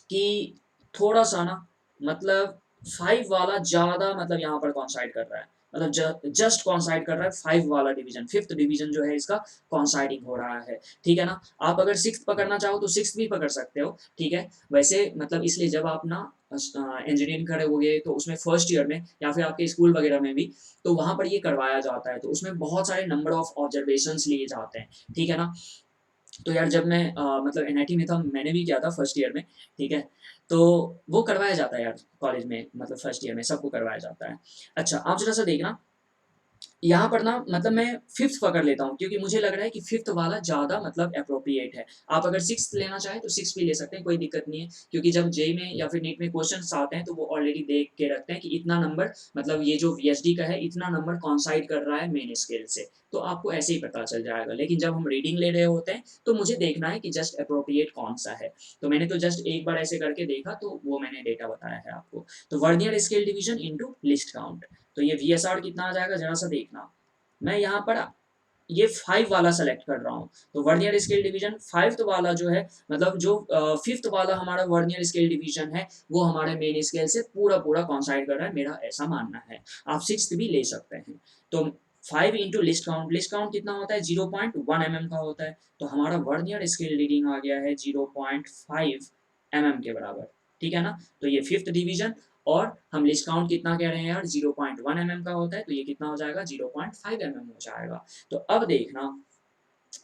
कि थोड़ा सा ना, मतलब 5 वाला ज्यादा मतलब यहाँ पर कॉन्साइड कर रहा है, मतलब जस्ट कॉन्साइड कर रहा है 5 वाला डिवीजन, फिफ्थ डिवीजन जो है इसका कॉन्साइडिंग हो रहा है, ठीक है ना, आप अगर सिक्स पकड़ना चाहो तो सिक्स भी पकड़ सकते हो, ठीक है, वैसे मतलब इसलिए जब आप ना इंजीनियरिंग करोगे तो उसमें फर्स्ट ईयर में या फिर आपके स्कूल वगैरह में भी, तो वहां पर ये करवाया जाता है, तो उसमें बहुत सारे नंबर ऑफ ऑब्जर्वेशंस लिए जाते हैं, ठीक है ना, तो यार जब मैं मतलब एनआईटी में था, मैंने भी किया था फर्स्ट ईयर में, ठीक है, तो वो करवाया जाता है यार कॉलेज में, मतलब फर्स्ट ईयर में सबको करवाया जाता है, अच्छा आप जरा सा देखना, यहाँ पर ना मतलब मैं फिफ्थ पकड़ लेता हूँ क्योंकि मुझे लग रहा है कि फिफ्थ वाला ज्यादा मतलब अप्रोप्रिएट है, आप अगर सिक्स लेना चाहें तो सिक्स भी ले सकते हैं, कोई दिक्कत नहीं है, क्योंकि जब जेई में या फिर नीट में क्वेश्चन आते हैं तो वो ऑलरेडी देख के रखते हैं कि इतना नंबर, मतलब ये जो वीएसडी का है इतना नंबर कॉन्साइड कर रहा है मेन स्केल से, तो आपको ऐसे ही पता चल जाएगा, लेकिन जब हम रीडिंग ले रहे होते हैं तो मुझे देखना है कि जस्ट अप्रोप्रिएट कौन सा है, तो मैंने तो जस्ट एक बार ऐसे करके देखा तो वो मैंने डेटा बताया है आपको, तो vernier scale division into least count, तो ये वीएसआर कितना आ जाएगा जरा सा देखना, मैं यहाँ पर ये 5 वाला सेलेक्ट कर रहा हूँ, तो वर्नियर स्केल डिवीजन 5th वाला जो है, मतलब जो 5th वाला हमारा वर्नियर स्केल डिवीजन है वो हमारे मेन स्केल से पूरा पूरा कॉन्साइड कर रहा है, मेरा ऐसा मानना है, आप 6th भी ले सकते हैं, तो 5 इंटू लिस्ट काउंट कितना होता है 0.1 mm का होता है, तो हमारा वर्नियर स्केल रीडिंग आ गया है 0.5 mm के बराबर, ठीक है ना। तो ये फिफ्थ डिवीजन, और हम लिस्ट काउंट कितना कह रहे हैं यार 0.1 mm का होता है, तो ये कितना हो जाएगा 0.5 mm हो जाएगा। तो अब देखना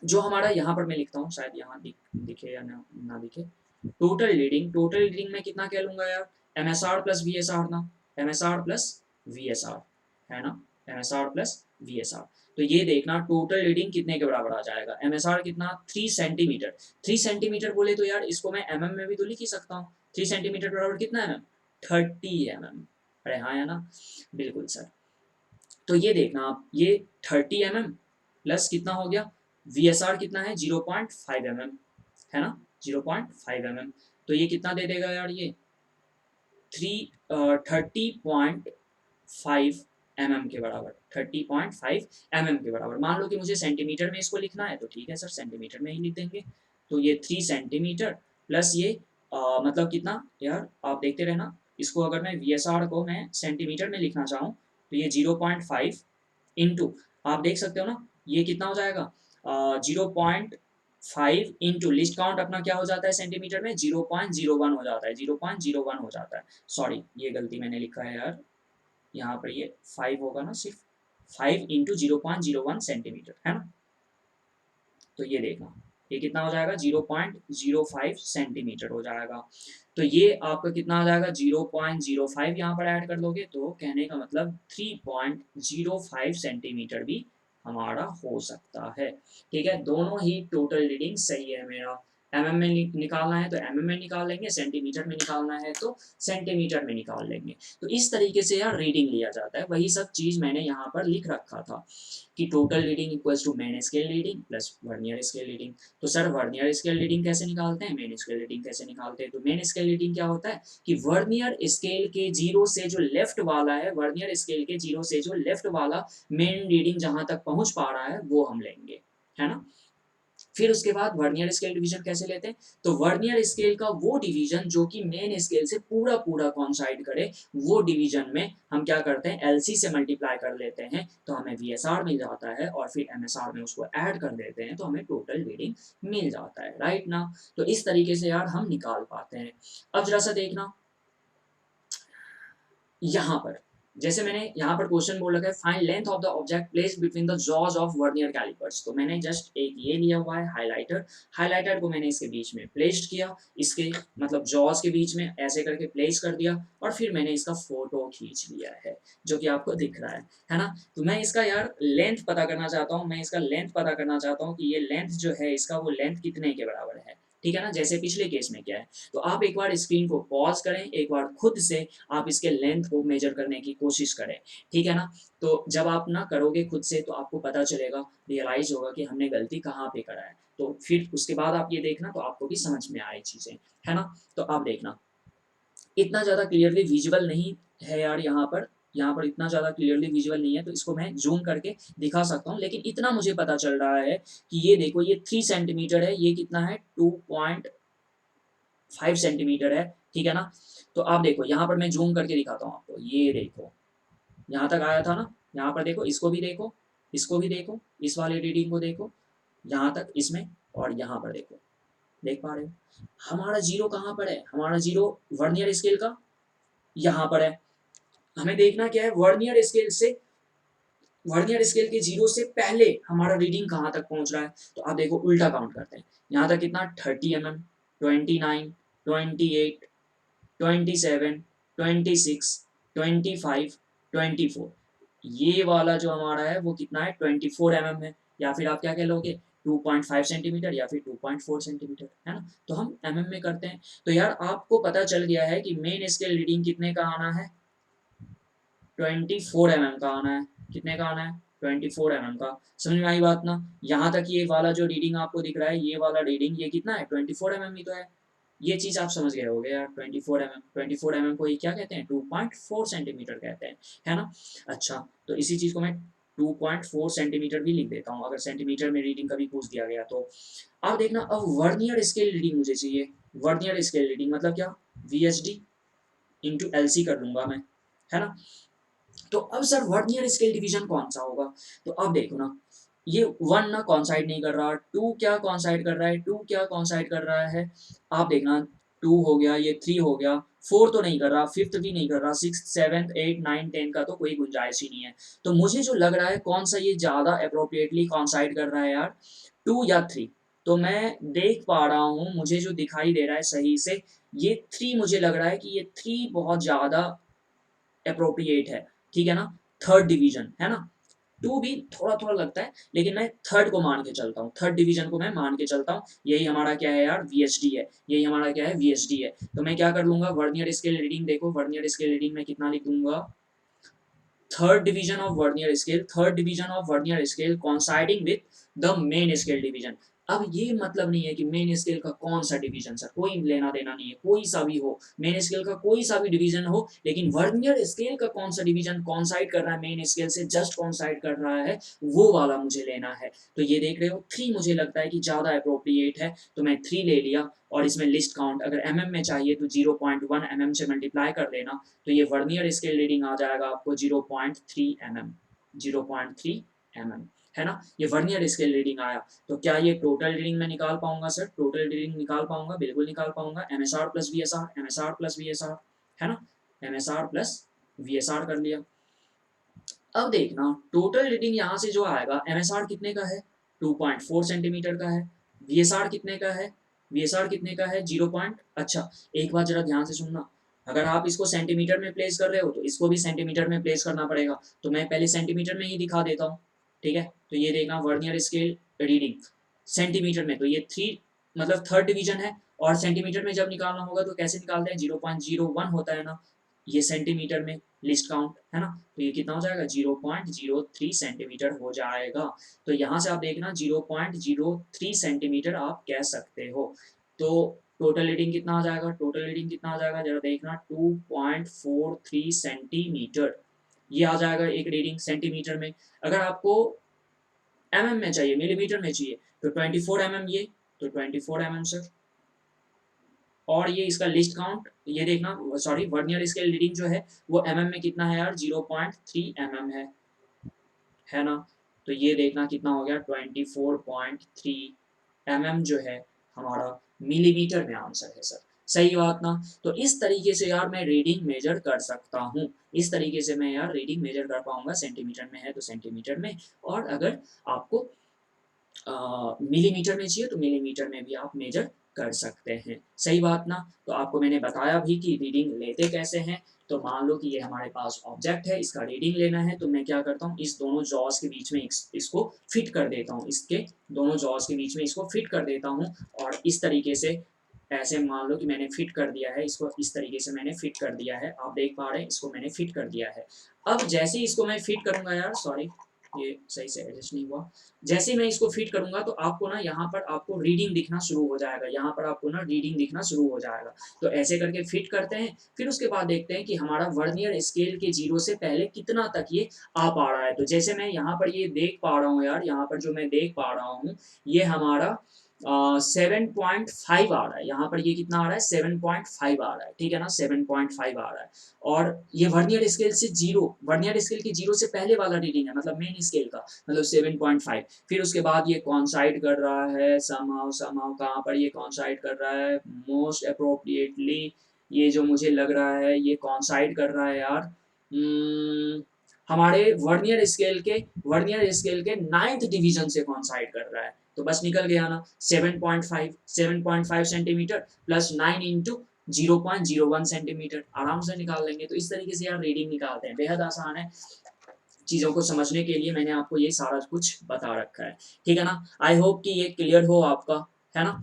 जो हमारा यहाँ पर मैं लिखता हूँ, शायद यहाँ दिखे या ना दिखे, टोटल रीडिंग में कितना कह लूंगा यार, MSR प्लस VSR ना, MSR प्लस VSR है ना, MSR प्लस VSR। तो ये देखना टोटल रीडिंग कितने के बराबर आ जाएगा, MSR कितना 3 सेंटीमीटर, 3 सेंटीमीटर बोले तो यार इसको मैं mm में भी तो लिख ही सकता हूँ, 3 सेंटीमीटर बराबर कितना mm, 30 mm। अरे हाँ है ना, बिल्कुल सर। तो ये देखना आप, ये 30 mm प्लस कितना हो गया, VSR कितना है 0.5 mm है ना, 0.5 mm। तो ये कितना दे देगा यार, ये 30.5 mm के बराबर, 30.5 mm के बराबर। मान लो कि मुझे सेंटीमीटर में इसको लिखना है, तो ठीक है सर सेंटीमीटर में ही लिख देंगे। तो ये 3 सेंटीमीटर प्लस ये मतलब कितना यार, आप देखते रहना, इसको अगर मैं VSR को मैं सेंटीमीटर में लिखना चाहूँ तो ये 0.5 इंटू, आप देख सकते हो ना ये कितना हो जाएगा 0.5 इंटू लिस्ट काउंट अपना क्या हो जाता है सेंटीमीटर में 0.01 हो जाता है, 0.01 हो जाता है। सॉरी ये गलती मैंने लिखा है यार, यहाँ पर ये 5 होगा ना, सिर्फ 5 इंटू 0.01 सेंटीमीटर है ना। तो ये देखना ये कितना हो जाएगा 0.05 सेंटीमीटर हो जाएगा। तो ये आपका कितना आ जाएगा 0.05, यहाँ पर ऐड कर दोगे तो कहने का मतलब 3.05 सेंटीमीटर भी हमारा हो सकता है, ठीक है। दोनों ही टोटल रीडिंग सही है मेरा, mm में निकालना है तो mm में निकाल लेंगे, सेंटीमीटर में निकालना है तो सेंटीमीटर में निकाल लेंगे। तो इस तरीके से यार रीडिंग लिया जाता है, वही सब चीज़ मैंने यहाँ पर लिख रखा था कि total reading equals to main scale reading plus vernier scale reading. तो सर वर्नियर स्केल रीडिंग कैसे निकालते हैं, मेन स्केल रीडिंग कैसे निकालते हैं। तो मेन स्केल रीडिंग क्या होता है कि वर्नियर स्केल के जीरो से जो लेफ्ट वाला है, वर्नियर स्केल के जीरो से जो लेफ्ट वाला मेन रीडिंग जहां तक पहुंच पा रहा है वो हम लेंगे, है ना। फिर उसके बाद वर्नियर स्केल डिवीजन कैसे लेते हैं, तो वर्नियर स्केल का वो डिवीजन जो कि मेन स्केल से पूरा पूरा कॉन्साइड करे, वो डिवीजन में हम क्या करते हैं LC से मल्टीप्लाई कर लेते हैं, तो हमें VSR मिल जाता है, और फिर MSR में उसको ऐड कर देते हैं तो हमें टोटल रीडिंग मिल जाता है, राइट ना। तो इस तरीके से यार हम निकाल पाते हैं। अब जरा सा देखना यहाँ पर, जैसे मैंने यहाँ पर क्वेश्चन बोल रखा है find length of the object placed between the jaws of vernier callipers. तो मैंने जस्ट एक ये लिया हुआ है हाइलाइटर, हाइलाइटर को मैंने इसके बीच में प्लेस्ड किया, इसके मतलब जॉज के बीच में ऐसे करके प्लेस कर दिया, और फिर मैंने इसका फोटो खींच लिया है जो कि आपको दिख रहा है ना। तो मैं इसका यार लेंथ पता करना चाहता हूँ, मैं इसका लेंथ पता करना चाहता हूँ कि ये लेंथ जो है इसका वो लेंथ कितने के बराबर है, ठीक है ना, जैसे पिछले केस में क्या है। तो आप एक बार स्क्रीन को पॉज करें, एक बार खुद से आप इसके लेंथ को मेजर करने की कोशिश करें, ठीक है ना। तो जब आप ना करोगे खुद से तो आपको पता चलेगा, रियलाइज होगा कि हमने गलती कहाँ पे करा है। तो फिर उसके बाद आप ये देखना तो आपको भी समझ में आए चीज़ें, है ना। तो आप देखना इतना ज़्यादा क्लियरली विजुअल नहीं है यार, यहाँ पर इतना ज़्यादा क्लियरली विजुअल नहीं है, तो इसको मैं जूम करके दिखा सकता हूँ, लेकिन इतना मुझे पता चल रहा है कि ये देखो ये 3 सेंटीमीटर है, ये कितना है 2.5 सेंटीमीटर है, ठीक है ना। तो आप देखो यहाँ पर मैं जूम करके दिखाता हूँ आपको, ये देखो यहाँ तक आया था ना, यहाँ पर देखो, इसको भी देखो, इसको भी देखो, इस वाले रीडिंग को देखो, यहाँ तक इसमें, और यहाँ पर देखो, देख पा रहे हो हमारा जीरो कहाँ पर है, हमारा जीरो वर्नियर स्केल का यहाँ पर है। हमें देखना क्या है, वर्नियर स्केल के जीरो से पहले हमारा रीडिंग कहाँ तक पहुंच रहा है। तो आप देखो उल्टा काउंट करते हैं, यहाँ तक कितना 30 mm, 29, 28, 27, 26, 25, 24, ये वाला जो हमारा है वो कितना है 24 mm है, या फिर आप क्या कह लोगे 2.5 सेंटीमीटर या फिर 2.4 सेंटीमीटर, है ना। तो हम में करते हैं। तो यार आपको पता चल गया है कि मेन स्केल रीडिंग कितने का आना है, 24 mm का आना है। कितने का आना है 24 mm का। समझ में आई बात ना। यहाँ तक ये वाला जो रीडिंग आपको दिख रहा है, ये वाला रीडिंग ये कितना है 24 mm ही तो है। ये चीज आप समझ गए होगे यार, 24 mm को ये क्या कहते हैं 2.4 सेंटीमीटर कहते हैं, है ना। अच्छा तो इसी चीज को मैं 2.4 सेंटीमीटर भी लिख देता हूँ, अगर सेंटीमीटर में रीडिंग कभी पूछ दिया गया तो। अब देखना, अब वर्नियर स्केल रीडिंग मुझे चाहिए। वर्नियर स्केल रीडिंग मतलब क्या, VSD इंटू LC कर लूंगा मैं, है ना। तो अब सर वर्नियर स्केल डिवीजन कौन सा होगा? तो अब देखो ना, ये 1 ना कॉन्साइड नहीं कर रहा, 2 क्या कॉन्साइड कर रहा है, 2 क्या कॉन्साइड कर रहा है, आप देखना 2 हो गया, ये 3 हो गया, 4 तो नहीं कर रहा, 5th भी नहीं कर रहा, 6th 7th 8 9 10 का तो कोई गुंजाइश ही नहीं है। तो मुझे जो लग रहा है कौन सा ये ज़्यादा एप्रोप्रिएटली कॉन्साइड कर रहा है यार, 2 या 3। तो मैं देख पा रहा हूँ, मुझे जो दिखाई दे रहा है सही से, ये 3 मुझे लग रहा है कि ये 3 बहुत ज़्यादा एप्रोप्रिएट है, ठीक है ना? थर्ड डिवीजन है ना? 2 भी थोड़ा-थोड़ा लगता है, लेकिन मैं थर्ड को मान के चलता हूँ, थर्ड डिवीजन को मैं मान के चलता हूँ। यही हमारा क्या है यार, वीएचडी है, यही हमारा क्या है, वीएचडी है। तो मैं क्या कर लूँगा, वर्नियर स्केल रीडिंग देखो, वर्नियर स्केल रीडिंग में कितना लिख दूँगा, third division of vernier scale, third division of vernier scale coinciding with the main scale division. अब ये मतलब नहीं है कि मेन स्केल का कौन सा डिवीजन, सर कोई लेना देना नहीं है, कोई सा भी हो, मेन स्केल का कोई सा भी डिवीजन हो, लेकिन वर्नियर स्केल का कौन सा डिवीजन कॉन्साइड कर रहा है मेन स्केल से, जस्ट कॉन्साइड कर रहा है, वो वाला मुझे लेना है। तो ये देख रहे हो 3 मुझे लगता है कि ज़्यादा अप्रोप्रिएट है, तो मैं 3 ले लिया। और इसमें लिस्ट काउंट अगर एमएम में चाहिए तो 0.1 एमएम से मल्टीप्लाई कर देना, तो ये वर्नियर स्केल रीडिंग आ जाएगा आपको 0.3 mm, 0.3 mm, है ना? ये वर्नियर स्केल रीडिंग आया। तो क्या ये टोटल रीडिंग में निकाल पाऊंगा सर? टोटल रीडिंग निकाल पाऊंगा, बिल्कुल निकाल पाऊंगा। MSR plus VSR, MSR plus VSR, है ना? एमएसआर प्लस वीएसआर कर लिया। अब देखना टोटल रीडिंग यहाँ से जो आएगा, एमएसआर कितने का है, 2.4 सेंटीमीटर का है। वीएसआर कितने का है, वीएसआर कितने का है, 0 पॉइंट। अच्छा, एक बात जरा ध्यान से सुनना, अगर आप इसको सेंटीमीटर में प्लेस कर रहे हो तो इसको भी सेंटीमीटर में प्लेस करना पड़ेगा, तो मैं पहले सेंटीमीटर में ही दिखा देता हूँ, ठीक है? तो ये देखना वर्नियर स्केल रीडिंग सेंटीमीटर में, तो ये 3 मतलब थर्ड डिवीजन है, और सेंटीमीटर में जब निकालना होगा तो कैसे निकालते हैं, 0.01 होता है ना, ये सेंटीमीटर में लिस्ट काउंट, है ना? तो ये कितना हो जाएगा, 0.03 सेंटीमीटर हो जाएगा। तो यहाँ से आप देखना 0.03 सेंटीमीटर आप कह सकते हो। तो टोटल रीडिंग कितना आ जाएगा, टोटल रीडिंग कितना आ जाएगा, जरा देखना 2.43 सेंटीमीटर, ये आ जाएगा एक रीडिंग सेंटीमीटर में। अगर आपको एमएम में चाहिए, मिलीमीटर में चाहिए, तो 24 एमएम ये, तो 24 एमएम सर। और ये इसका लिस्ट काउंट ये देखना, सॉरी वर्नियर स्केल रीडिंग जो है वो एमएम में कितना है यार, 0.3 एमएम है ना? तो ये देखना कितना हो गया, 24.3 एमएम जो है हमारा मिलीमीटर में आंसर है सर। सही बात ना? तो इस तरीके से यार मैं रीडिंग मेजर कर सकता हूँ, इस तरीके से मैं यार रीडिंग मेजर कर पाऊंगा, सेंटीमीटर में है तो सेंटीमीटर में, और अगर आपको मिलीमीटर में चाहिए तो मिलीमीटर में भी आप मेजर कर सकते हैं। सही बात ना? तो आपको मैंने बताया भी कि रीडिंग लेते कैसे हैं। तो मान लो कि ये हमारे पास ऑब्जेक्ट है, इसका रीडिंग लेना है, तो मैं क्या करता हूँ, इस दोनों जॉस के बीच में इसको फिट कर देता हूँ, इसके दोनों जॉस के बीच में इसको फिट कर देता हूँ, और इस तरीके से ऐसे मान लो कि मैंने फिट कर दिया है इसको, इस तरीके से मैंने फिट कर दिया है, आप देख पा रहे हैं इसको मैंने फिट कर दिया है। अब जैसे ही इसको मैं फिट करूंगा यार, सॉरी ये सही से एडजस्ट नहीं हुआ, जैसे मैं इसको फिट करूंगा तो आपको ना यहाँ पर आपको रीडिंग दिखना शुरू हो जाएगा, यहाँ पर आपको ना रीडिंग दिखना शुरू हो जाएगा। तो ऐसे करके फिट करते हैं, फिर उसके बाद देखते हैं कि हमारा वर्नियर स्केल के 0 से पहले कितना तक ये आ पा रहा है। तो जैसे मैं यहाँ पर ये देख पा रहा हूँ यार, यहाँ पर जो मैं देख पा रहा हूँ, ये हमारा 7.5 आ रहा है, यहाँ पर ये कितना आ रहा है, 7.5 आ रहा है, ठीक है ना, 7.5 आ रहा है। और ये वर्नियर स्केल से 0, वर्नियर स्केल के 0 से पहले वाला रीडिंग है, मतलब मेन स्केल का, मतलब 7.5। फिर उसके बाद ये कॉन्साइड कर रहा है समहाउ समहाउ, कहाँ पर ये कॉन्साइड कर रहा है, मोस्ट अप्रोप्रिएटली ये जो मुझे लग रहा है ये कॉन्साइड कर रहा है यार, हमारे वर्नियर स्केल के 9th डिवीजन से कॉन्साइड कर रहा है। तो बस निकल गया ना, 7.5 सेंटीमीटर प्लस 9 इंटू 0.01 सेंटीमीटर, आराम से निकाल लेंगे। तो इस तरीके से यार रीडिंग निकालते हैं, बेहद आसान है। चीज़ों को समझने के लिए मैंने आपको ये सारा कुछ बता रखा है, ठीक है ना? आई होप कि ये क्लियर हो आपका, है ना?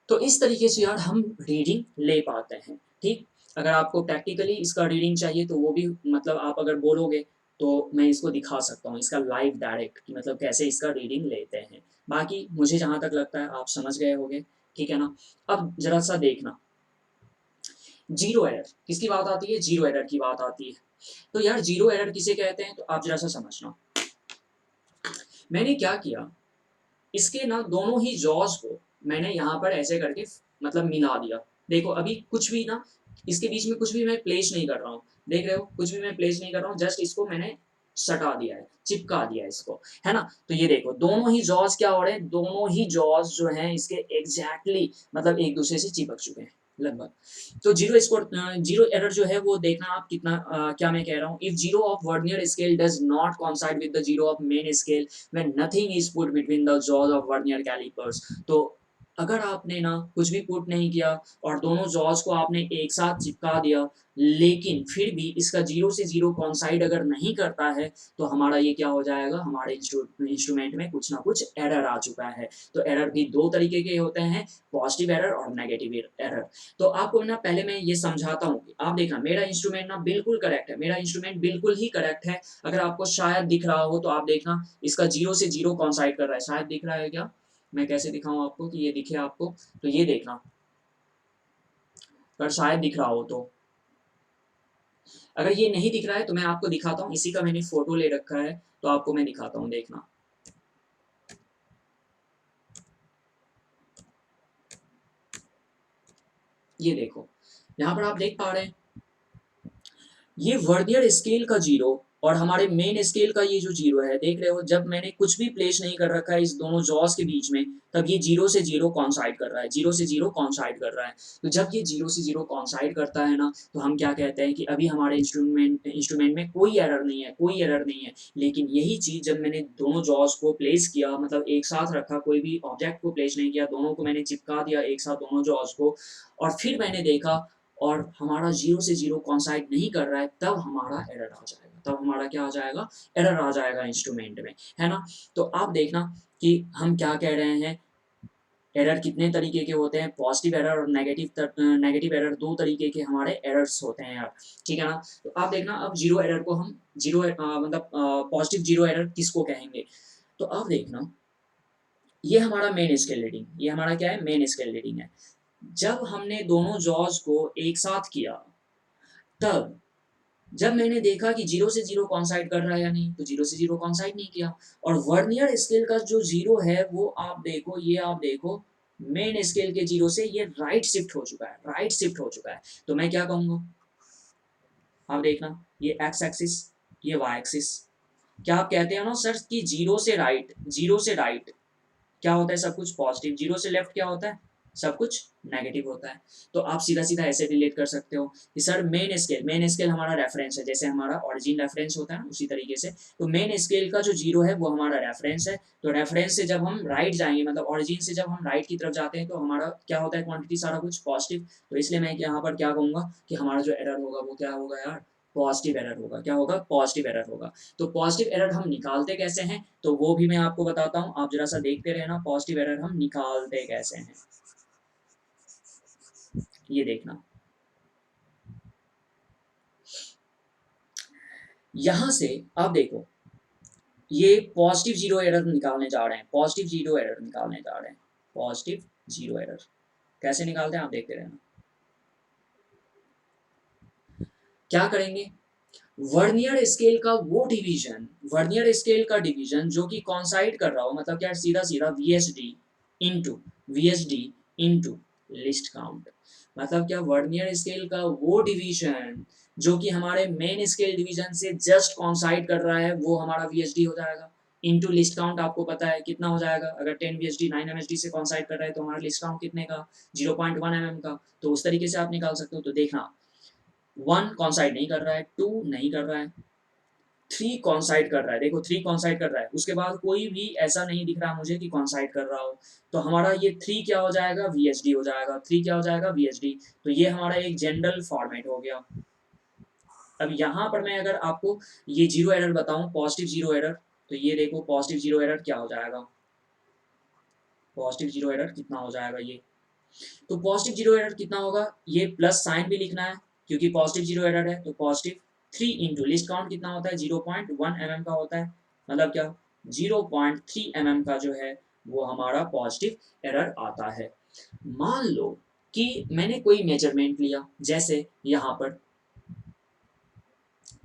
तो इस तरीके से यार हम रीडिंग ले पाते हैं, ठीक? अगर आपको प्रैक्टिकली इसका रीडिंग चाहिए तो वो भी, मतलब आप अगर बोलोगे तो मैं इसको दिखा सकता हूँ, इसका लाइव डायरेक्ट कि मतलब कैसे इसका रीडिंग लेते हैं। बाकी मुझे जहाँ तक लगता है आप समझ गए होंगे, ठीक है ना? अब ज़रा सा देखना, ज़ीरो एरर किसकी बात आती है? ज़ीरो एरर की बात आती है। तो यार ज़ीरो एरर किसे कहते हैं? तो आप ज़रा सा समझना। मैंने क्या किया, इसके ना दोनों ही जॉज को मैंने यहाँ पर ऐसे करके मतलब मिला दिया। देखो अभी कुछ भी ना इसके बीच में कुछ भी मैं प्लेस नहीं कर रहा हूँ, देख रहे हो, कुछ भी मैं प्लेस नहीं कर रहा हूँ, जस्ट इसको मैंने सटा दिया है, चिपका दिया है इसको, है ना। तो ये देखो दोनों ही जॉज क्या हो रहे हैं, दोनों ही जॉज जो हैं इसके एग्जैक्टली मतलब एक दूसरे से चिपक चुके हैं लगभग। तो जीरो स्कोर, जीरो एरर जो है वो देखना आप कितना, क्या मैं कह रहा हूँ, if zero of vernier scale does not coincide with the zero of main scale when nothing is put between the jaws of vernier calipers। तो अगर आपने ना कुछ भी पुट नहीं किया और दोनों जॉज को आपने एक साथ चिपका दिया, लेकिन फिर भी इसका जीरो से जीरो कॉन्साइड अगर नहीं करता है, तो हमारा ये क्या हो जाएगा, हमारे इंस्ट्रूमेंट में कुछ ना कुछ एरर आ चुका है। तो एरर भी दो तरीके के होते हैं, पॉजिटिव एरर और नेगेटिव एरर। तो आपको ना पहले मैं ये समझाता हूँ कि आप देखना मेरा इंस्ट्रूमेंट ना बिल्कुल करेक्ट है, मेरा इंस्ट्रूमेंट बिल्कुल ही करेक्ट है। अगर आपको शायद दिख रहा हो तो आप देखना इसका जीरो से जीरो कॉन्साइड कर रहा है, शायद दिख रहा है क्या, मैं कैसे दिखाऊं आपको कि ये दिखे आपको, तो ये देखना अगर शायद दिख रहा हो तो। अगर ये नहीं दिख रहा है तो मैं आपको दिखाता हूँ, इसी का मैंने फोटो ले रखा है तो आपको मैं दिखाता हूँ, देखना। ये देखो यहाँ पर आप देख पा रहे हैं ये वर्नियर स्केल का जीरो और हमारे मेन स्केल का ये जो जीरो है, देख रहे हो जब मैंने कुछ भी प्लेस नहीं कर रखा है इस दोनों जॉस के बीच में, तब ये जीरो से जीरो कॉन्साइड कर रहा है, जीरो से जीरो कॉन्साइड कर रहा है। तो जब ये जीरो से जीरो कॉन्साइड करता है ना, तो हम क्या कहते हैं कि अभी हमारे इंस्ट्रूमेंट में कोई एरर नहीं है, कोई एरर नहीं है। लेकिन यही चीज जब मैंने दोनों जॉस को प्लेस किया, मतलब एक साथ रखा, कोई भी ऑब्जेक्ट को प्लेस नहीं किया, दोनों को मैंने चिपका दिया एक साथ दोनों जॉस को, और फिर मैंने देखा और हमारा जीरो से जीरो कॉन्साइड नहीं कर रहा है, तब हमारा एरर आ जाएगा, तब हमारा क्या आ जाएगा, एरर आ जाएगा इंस्ट्रूमेंट में, है ना। तो आप देखना कि हम क्या कह रहे हैं, एरर कितने तरीके के होते हैं, पॉजिटिव एरर और नेगेटिव एरर, दो तरीके के हमारे एरर्स होते हैं यार, ठीक है ना। तो आप देखना अब जीरो एरर को हम जीरो मतलब पॉजिटिव जीरो एरर किसको कहेंगे, तो आप देखना ये हमारा मेन स्केल रीडिंग, ये हमारा क्या है, मेन स्केल रीडिंग है। जब हमने दोनों जॉज को एक साथ किया, तब जब मैंने देखा कि जीरो से जीरो कॉन्साइड कर रहा है या नहीं, तो जीरो से जीरो कॉन्साइड नहीं किया। और वर्नियर स्केल का जो जीरो है वो आप देखो, ये आप देखो मेन स्केल के जीरो से ये राइट शिफ्ट हो चुका है, राइट शिफ्ट हो चुका है। तो मैं क्या कहूंगा, आप देखना ये एक्स एक्सिस, ये वाई एक्सिस, क्या आप कहते हो ना सर कि जीरो से राइट, जीरो से राइट क्या होता है, सब कुछ पॉजिटिव, जीरो से लेफ्ट क्या होता है, सब कुछ नेगेटिव होता है। तो आप सीधा सीधा ऐसे रिलेट कर सकते हो कि सर मेन स्केल हमारा रेफरेंस है, जैसे हमारा ओरिजिन रेफरेंस होता है ना, उसी तरीके से तो मेन स्केल का जो जीरो है वो हमारा रेफरेंस है। तो रेफरेंस से जब हम राइट जाएंगे, मतलब ओरिजिन से जब हम राइट की तरफ जाते हैं, तो हमारा क्या होता है, क्वांटिटी सारा कुछ पॉजिटिव। तो इसलिए मैं यहाँ पर क्या कहूँगा कि हमारा जो एरर होगा वो क्या होगा यार, पॉजिटिव एरर होगा। क्या होगा, पॉजिटिव एरर होगा। तो पॉजिटिव एरर हम निकालते कैसे हैं, तो वो भी मैं आपको बताता हूँ, आप जरा सा देखते रहना पॉजिटिव एरर हम निकालते कैसे हैं। ये देखना यहां से आप देखो, ये पॉजिटिव जीरो एरर निकालने जा रहे हैं, पॉजिटिव जीरो एरर निकालने जा रहे हैं, पॉजिटिव जीरो एरर कैसे निकालते हैं आप देखते रहना। क्या करेंगे, वर्नियर स्केल का वो डिवीजन, वर्नियर स्केल का डिवीजन जो कि कॉन्साइड कर रहा हो, मतलब क्या, सीधा सीधा we S D into list count. मतलब क्या, वर्नियर स्केल का वो डिवीजन जो कि हमारे मेन स्केल डिवीजन से जस्ट कॉन्साइड कर रहा है, वो हमारा वी एस डी हो जाएगा। इंटू लिस्ट काउंट आपको पता है कितना हो जाएगा, अगर 10 V S D 9 M S D से कॉन्साइड कर रहा है तो हमारा लिस्ट काउंट कितने का, 0.1 mm का। तो उस तरीके से आप निकाल सकते हो। तो देखना 1 कॉन्साइड नहीं कर रहा है, 2 नहीं कर रहा है, 3 कॉन्साइड कर रहा है, देखो 3 कॉन्साइड कर रहा है, उसके बाद कोई भी ऐसा नहीं दिख रहा मुझे कि कॉन्साइड कर रहा हो। तो हमारा ये 3 क्या हो जाएगा, वी एच डी हो जाएगा, 3 क्या हो जाएगा, वी एच डी। तो ये हमारा एक जनरल फॉर्मेट हो गया। अब यहाँ पर मैं अगर आपको ये जीरो एरर बताऊं, पॉजिटिव जीरो एरर, तो ये देखो पॉजिटिव जीरो एरर क्या हो जाएगा, पॉजिटिव जीरो एरर कितना हो जाएगा ये, तो पॉजिटिव जीरो एरर कितना होगा, ये प्लस साइन भी लिखना है क्योंकि पॉजिटिव जीरो एरर है। तो पॉजिटिव 3 इंटू लिस्ट काउंट कितना होता है, 0.1 mm का होता है, मतलब क्या, 0.3 mm का जो है वो हमारा पॉजिटिव एरर आता है। मान लो कि मैंने कोई मेजरमेंट लिया, जैसे यहाँ पर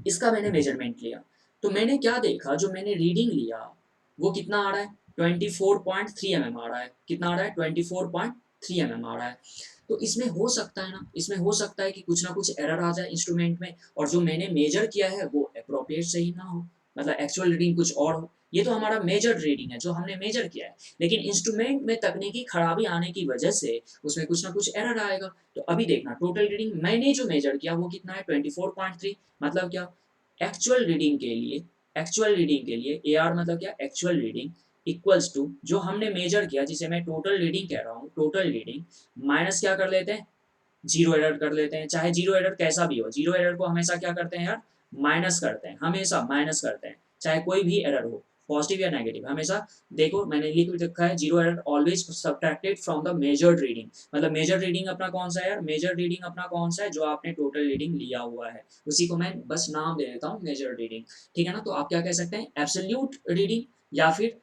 इसका मैंने मेजरमेंट लिया, तो मैंने क्या देखा, जो मैंने रीडिंग लिया वो कितना आ रहा है, 24.3 mm आ रहा है, कितना आ रहा है, 24.3 mm आ रहा है। तो इसमें हो सकता है ना, इसमें हो सकता है कि कुछ ना कुछ एरर आ जाए इंस्ट्रूमेंट में, और जो मैंने मेजर किया है वो एप्रोप्रिएट सही ना हो, मतलब एक्चुअल रीडिंग कुछ और हो। ये तो हमारा मेजर रीडिंग है जो हमने मेजर किया है, लेकिन इंस्ट्रूमेंट में तकनीकी खराबी आने की वजह से उसमें कुछ ना कुछ एरर आएगा। तो अभी देखना, टोटल रीडिंग मैंने जो मेजर किया वो कितना है, 24.3। मतलब क्या, एक्चुअल रीडिंग के लिए, एक्चुअल रीडिंग के लिए ए आर मतलब क्या, एक्चुअल रीडिंग इक्वल्स टू जो हमने मेजर किया, जिसे मैं टोटल रीडिंग कह रहा हूँ, टोटल रीडिंग माइनस क्या कर लेते हैं, जीरो एरर कर लेते हैं। चाहे जीरो एरर कैसा भी हो, जीरो एरर को हमेशा क्या करते हैं यार, माइनस करते हैं, हमेशा माइनस करते हैं, चाहे कोई भी एरर हो, पॉजिटिव या नेगेटिव, हमेशा। देखो मैंने लिख रखा है, zero error always subtracted from the measured reading. मतलब मेजर रीडिंग अपना कौन सा है यार, मेजर रीडिंग अपना कौन सा है, जो आपने टोटल रीडिंग लिया हुआ है, उसी को मैं बस नाम दे देता हूँ मेजर रीडिंग। ठीक है ना, तो आप क्या कह सकते हैं, एब्सोल्यूट रीडिंग, या फिर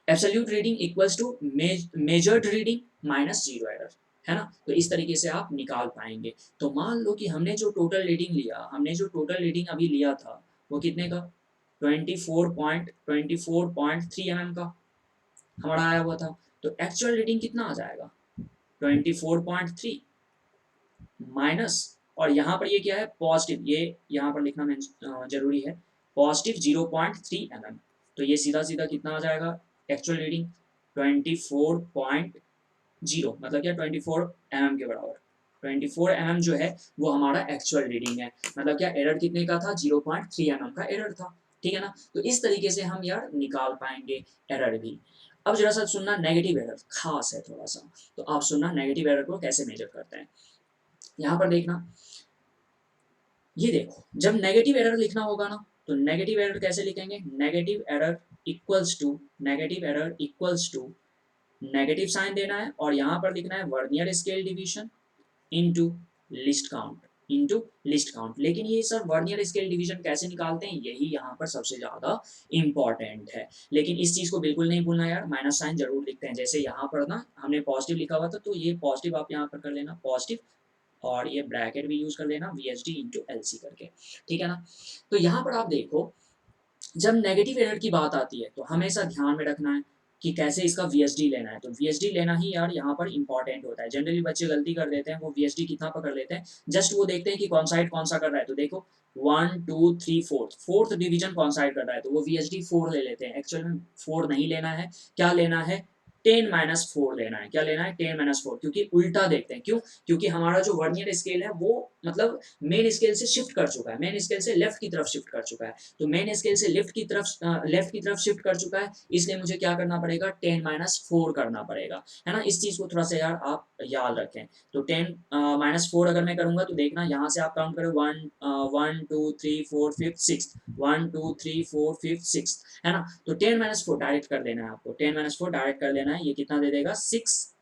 absolute reading equals to measured reading minus zero error, है ना। तो इस तरीके से आप निकाल पाएंगे। तो मान लो कि हमने जो टोटल रीडिंग लिया, हमने जो टोटल रीडिंग अभी लिया था वो कितने का, 24.3 mm का हमारा आया हुआ था। तो एक्चुअल रीडिंग कितना आ जाएगा, 24.3 माइनस, और यहाँ पर ये क्या है, पॉजिटिव, ये यहाँ पर लिखना जरूरी है, पॉजिटिव 0.3 mm। तो ये सीधा सीधा कितना आ जाएगा, एक्चुअल रीडिंग 24.0, मतलब क्या 24 mm के बराबर। 24 mm जो है वो हमारा एक्चुअल रीडिंग है। मतलब क्या, एरर कितने का था, 0.3 mm का एरर था। ठीक है ना, तो इस तरीके से हम यार निकाल पाएंगे एरर भी। अब जरा सा सुनना, नेगेटिव एरर खास है थोड़ा सा, तो आप सुनना नेगेटिव एरर को कैसे मेजर करते हैं। यहाँ पर देखना, ये देखो, जब नेगेटिव एरर लिखना होगा ना, तो नेगेटिव एरर कैसे लिखेंगे, negative error equals to, negative error equals to, negative sign देना है और यहाँ पर लिखना है vernier scale division into least count, into least count. लेकिन ये सर वर्नियर स्केल डिवीजन कैसे निकालते हैं, यही यहाँ पर सबसे ज्यादा इंपॉर्टेंट है। लेकिन इस चीज को बिल्कुल नहीं भूलना यार, माइनस साइन जरूर लिखते हैं। जैसे यहाँ पर ना हमने पॉजिटिव लिखा हुआ था, तो ये पॉजिटिव आप यहाँ पर कर लेना पॉजिटिव, और ये ब्रैकेट भी यूज कर लेना V H D into L C करके। ठीक है ना, तो यहाँ पर आप देखो, जब नेगेटिव एरर की बात आती है तो हमेशा ध्यान में रखना है कि कैसे इसका वी लेना है। तो वी लेना ही यार यहाँ पर इंपॉर्टेंट होता है। जनरली बच्चे गलती कर देते हैं, वो वी कितना पकड़ लेते हैं, जस्ट वो देखते हैं कि कौन साइड कौन सा कर रहा है। तो देखो 1 2 3 फोर्थ डिवीजन कौन साइड कर रहा है, तो वो वी 4 ले लेते हैं। एक्चुअल में 4 नहीं लेना है, क्या लेना है, 10 - 4 लेना है। क्या लेना है, 10 - 4, क्योंकि उल्टा देखते हैं। क्यों, क्योंकि हमारा जो वर्नियर स्केल है वो मतलब मेन स्केल से शिफ्ट कर चुका है, मेन स्केल से लेफ्ट की तरफ शिफ्ट कर चुका है। तो मेन स्केल से लेफ्ट की तरफ शिफ्ट कर चुका है, इसलिए मुझे क्या करना पड़ेगा, 10 - 4 करना पड़ेगा, है ना। इस चीज को थोड़ा सा यार आप याद रखें। तो 10 - 4 अगर मैं करूंगा, तो देखना यहाँ से आप काउंट करो, 1 1 2 3 4 5 6, 1 2 3 4 5 6, है ना। तो 10 - 4 डायरेक्ट कर देना है आपको, 10 - 4 डायरेक्ट कर देना है। ये कितना दे देगा, 6।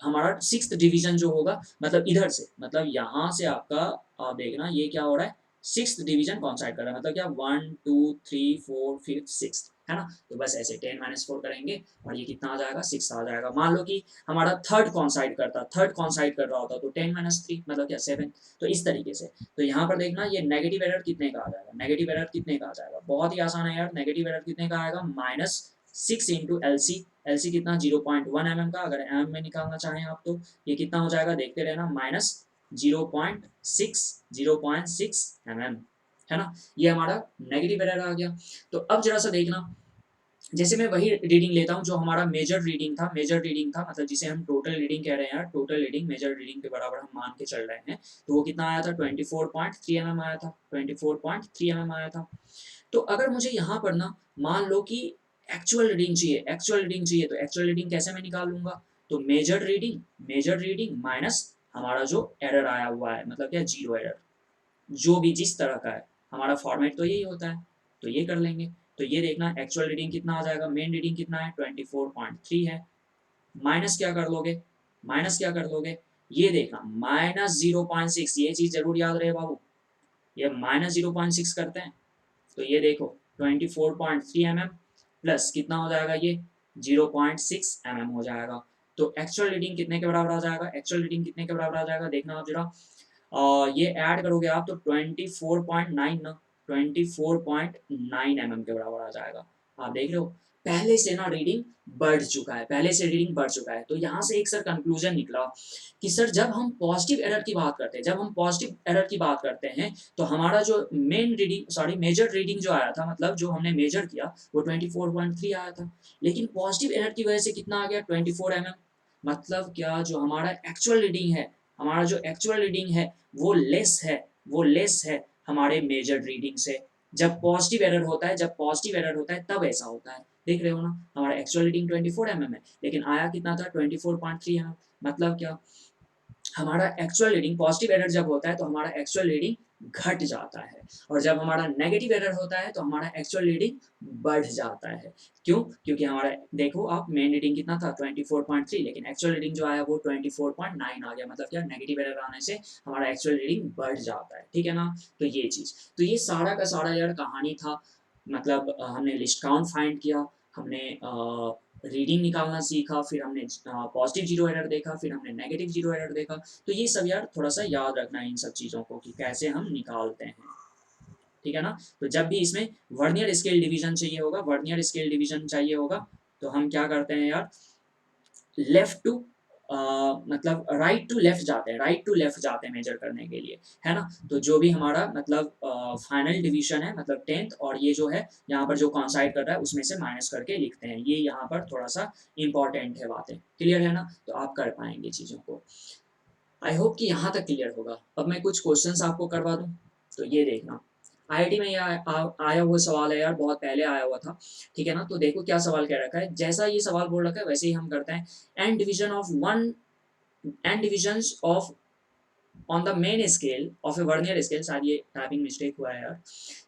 हमारा सिक्स्थ डिवीजन जो होगा, मतलब इधर से, मतलब यहाँ से आपका, आप देखना ये क्या हो रहा है, सिक्स्थ डिवीजन कॉन्साइड कर रहा है। मतलब क्या, 1 2 3 4 5 6, है ना। तो बस ऐसे 10 - 4 करेंगे और ये कितना आ जाएगा, 6 आ जाएगा। मान लो कि हमारा थर्ड कॉन्साइड कर रहा होता, तो 10 - 3 मतलब क्या, 7। तो इस तरीके से, तो यहाँ पर देखना, ये नेगेटिव एरर कितने का आ जाएगा, नेगेटिव एरर कितने का आ जाएगा, बहुत ही आसान है यार। नेगेटिव एरर कितने का आएगा, -6 into L C. L C कितना, 0.1 mm का। अगर एम में निकालना चाहें आप, तो ये कितना हो जाएगा, देखते रहना, -0.6 है ना। ये हमारा नेगेटिव एरर आ गया। तो अब जरा सा देखना, जैसे मैं वही रीडिंग लेता हूँ जो हमारा मेजर रीडिंग था, मेजर रीडिंग था, मतलब जिसे हम टोटल रीडिंग कह रहे हैं यार, टोटल रीडिंग मेजर रीडिंग के बराबर हम मान के चल रहे हैं। तो वो कितना आया था, 24.3 mm आया था, 24.3 mm आया था। तो अगर मुझे यहाँ पर ना, मान लो कि एक्चुअल रीडिंग चाहिए, एक्चुअल रीडिंग चाहिए, तो एक्चुअल रीडिंग कैसे मैं निकालूंगा, तो मेजर रीडिंग माइनस हमारा जो एरर आया हुआ है, मतलब क्या, जीरो एरर, जो भी जिस तरह का है, हमारा फॉर्मेट तो यही होता है। तो ये कर लेंगे। तो ये देखना, एक्चुअल रीडिंग कितना आ जाएगा, मेन रीडिंग कितना है, 24.3 है, माइनस क्या कर लोगे, माइनस क्या कर लोगे, ये देखना, -0.6, ये चीज जरूर याद रहे बाबू, ये -0.6 करते हैं। तो ये देखो 24.3 mm प्लस कितना हो जाएगा, ये 0.6 mm हो जाएगा। तो एक्चुअल रीडिंग कितने के बराबर आ जाएगा, एक्चुअल रीडिंग कितने के बराबर आ जाएगा, देखना आप जरा। ये ऐड करोगे आप, तो 24.9 ना, 24.9 mm के बराबर आ जाएगा। आप देख रहे हो, पहले से ना रीडिंग बढ़ चुका है, पहले से रीडिंग बढ़ चुका है। तो यहाँ से एक सर कंक्लूजन निकला कि सर जब हम पॉजिटिव एरर की बात करते हैं, जब हम पॉजिटिव एरर की बात करते हैं तो हमारा जो मेजर रीडिंग जो आया था, मतलब जो हमने मेजर किया वो 24.3 आया था, लेकिन पॉजिटिव एरर की वजह से कितना आ गया 24 mm। मतलब क्या, जो हमारा एक्चुअल रीडिंग है, हमारा जो एक्चुअल रीडिंग है वो लेस है, वो लेस है हमारे मेजर रीडिंग से। जब पॉजिटिव एरर होता है, जब पॉजिटिव एरर होता है तब ऐसा होता है। देख रहे हो ना, हमारा एक्चुअल रीडिंग 24 mm है, लेकिन आया कितना था 24.3 mm। मतलब क्या, हमारा एक्चुअल रीडिंग, पॉजिटिव एरर जब होता है तो हमारा एक्चुअल रीडिंग घट जाता है, और जब हमारा नेगेटिव एरर होता है तो हमारा एक्चुअल रीडिंग बढ़ जाता है। क्यों? क्योंकि हमारा देखो आप, मेन रीडिंग कितना था 24.3, लेकिन एक्चुअल रीडिंग जो आया वो 24.9 आ गया। मतलब क्या, नेगेटिव एरर आने से हमारा एक्चुअल रीडिंग बढ़ जाता है। ठीक है ना, तो ये चीज़, तो ये सारा का सारा यार कहानी था। मतलब हमने लिस्ट काउंट फाइंड किया, हमने रीडिंग निकालना सीखा, फिर हमने पॉजिटिव जीरो एरर देखा, फिर हमने नेगेटिव जीरो एरर देखा। तो ये सब यार थोड़ा सा याद रखना है इन सब चीज़ों को कि कैसे हम निकालते हैं। ठीक है ना, तो जब भी इसमें वर्नियर स्केल डिवीजन चाहिए होगा, वर्नियर स्केल डिवीजन चाहिए होगा, तो हम क्या करते हैं यार, लेफ्ट टू मतलब राइट टू लेफ्ट जाते हैं, राइट टू लेफ्ट जाते हैं मेजर करने के लिए, है ना। तो जो भी हमारा मतलब फाइनल डिवीजन है, मतलब 10th, और ये जो है यहाँ पर जो कॉन्साइड कर रहा है उसमें से माइनस करके लिखते हैं। ये यहाँ पर थोड़ा सा इंपॉर्टेंट है, बातें क्लियर है ना, तो आप कर पाएंगे चीज़ों को। आई होप कि यहाँ तक क्लियर होगा। अब मैं कुछ क्वेश्चंस आपको करवा दूँ, तो ये देखना। आईआईटी में ये आया हुआ सवाल है यार, बहुत पहले आया हुआ था। ठीक है ना, तो देखो क्या सवाल कह रखा है, जैसा ये सवाल बोल रखा है वैसे ही हम करते हैं। And division of one and divisions of on the main scale of A vernier scale, शायद ये टाइपिंग मिस्टेक हुआ है यार,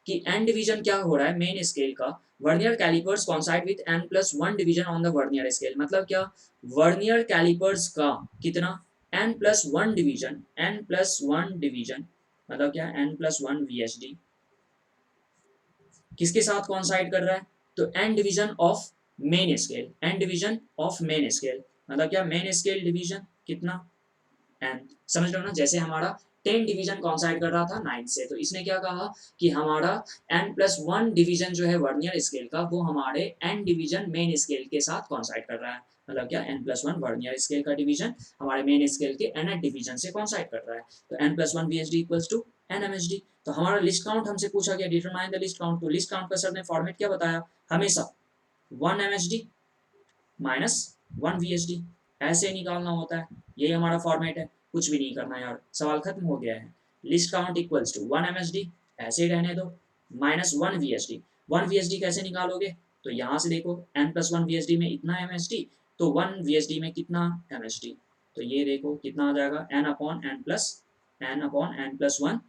कि एंड डिवीजन क्या हो रहा है मेन स्केल का, vernier callipers coincide with n+1 division on the vernier scale. मतलब क्या, वर्नियर कैलिपर्स का कितना n+1 डिवीजन, n+1 डिवीजन, मतलब क्या n+1 VSD किसके साथ कॉन्साइड कर रहा है, तो N division of main scale, N division of main scale, मतलब क्या मेन स्केल डिवीजन कितना एन। समझ लो ना, जैसे हमारा 10 डिवीजन कॉन्साइड कर रहा था 9 से, तो इसने क्या कहा कि हमारा n+1 डिवीजन जो है वर्नियर स्केल का, वो हमारे n डिवीजन मेन स्केल के साथ कॉन्साइड कर रहा है। मतलब क्या, n+1 वर्नियर स्केल का डिवीजन हमारे मेन स्केल के nth डिवीजन से कॉन्साइड कर रहा है। तो n+1 VSD equals to n MSD। तो हमारा लिस्ट काउंट हमसे पूछा गया, डिटरमाइन द लिस्ट काउंट। तो लिस्ट काउंट का सर ने फॉर्मेट क्या बताया, हमेशा 1 MSD माइनस 1 VSD, ऐसे निकालना होता है। यही हमारा फॉर्मेट है, कुछ भी नहीं करना यार, सवाल खत्म हो गया है। Least count equals to 1 MSD, ऐसे ही रहने दो, माइनस 1 VSD। 1 VSD कैसे निकालोगे, तो यहाँ से देखो n+1 VSD में इतना MSD, तो 1 VSD में कितना MSD, तो ये देखो कितना आ जाएगा n/n+1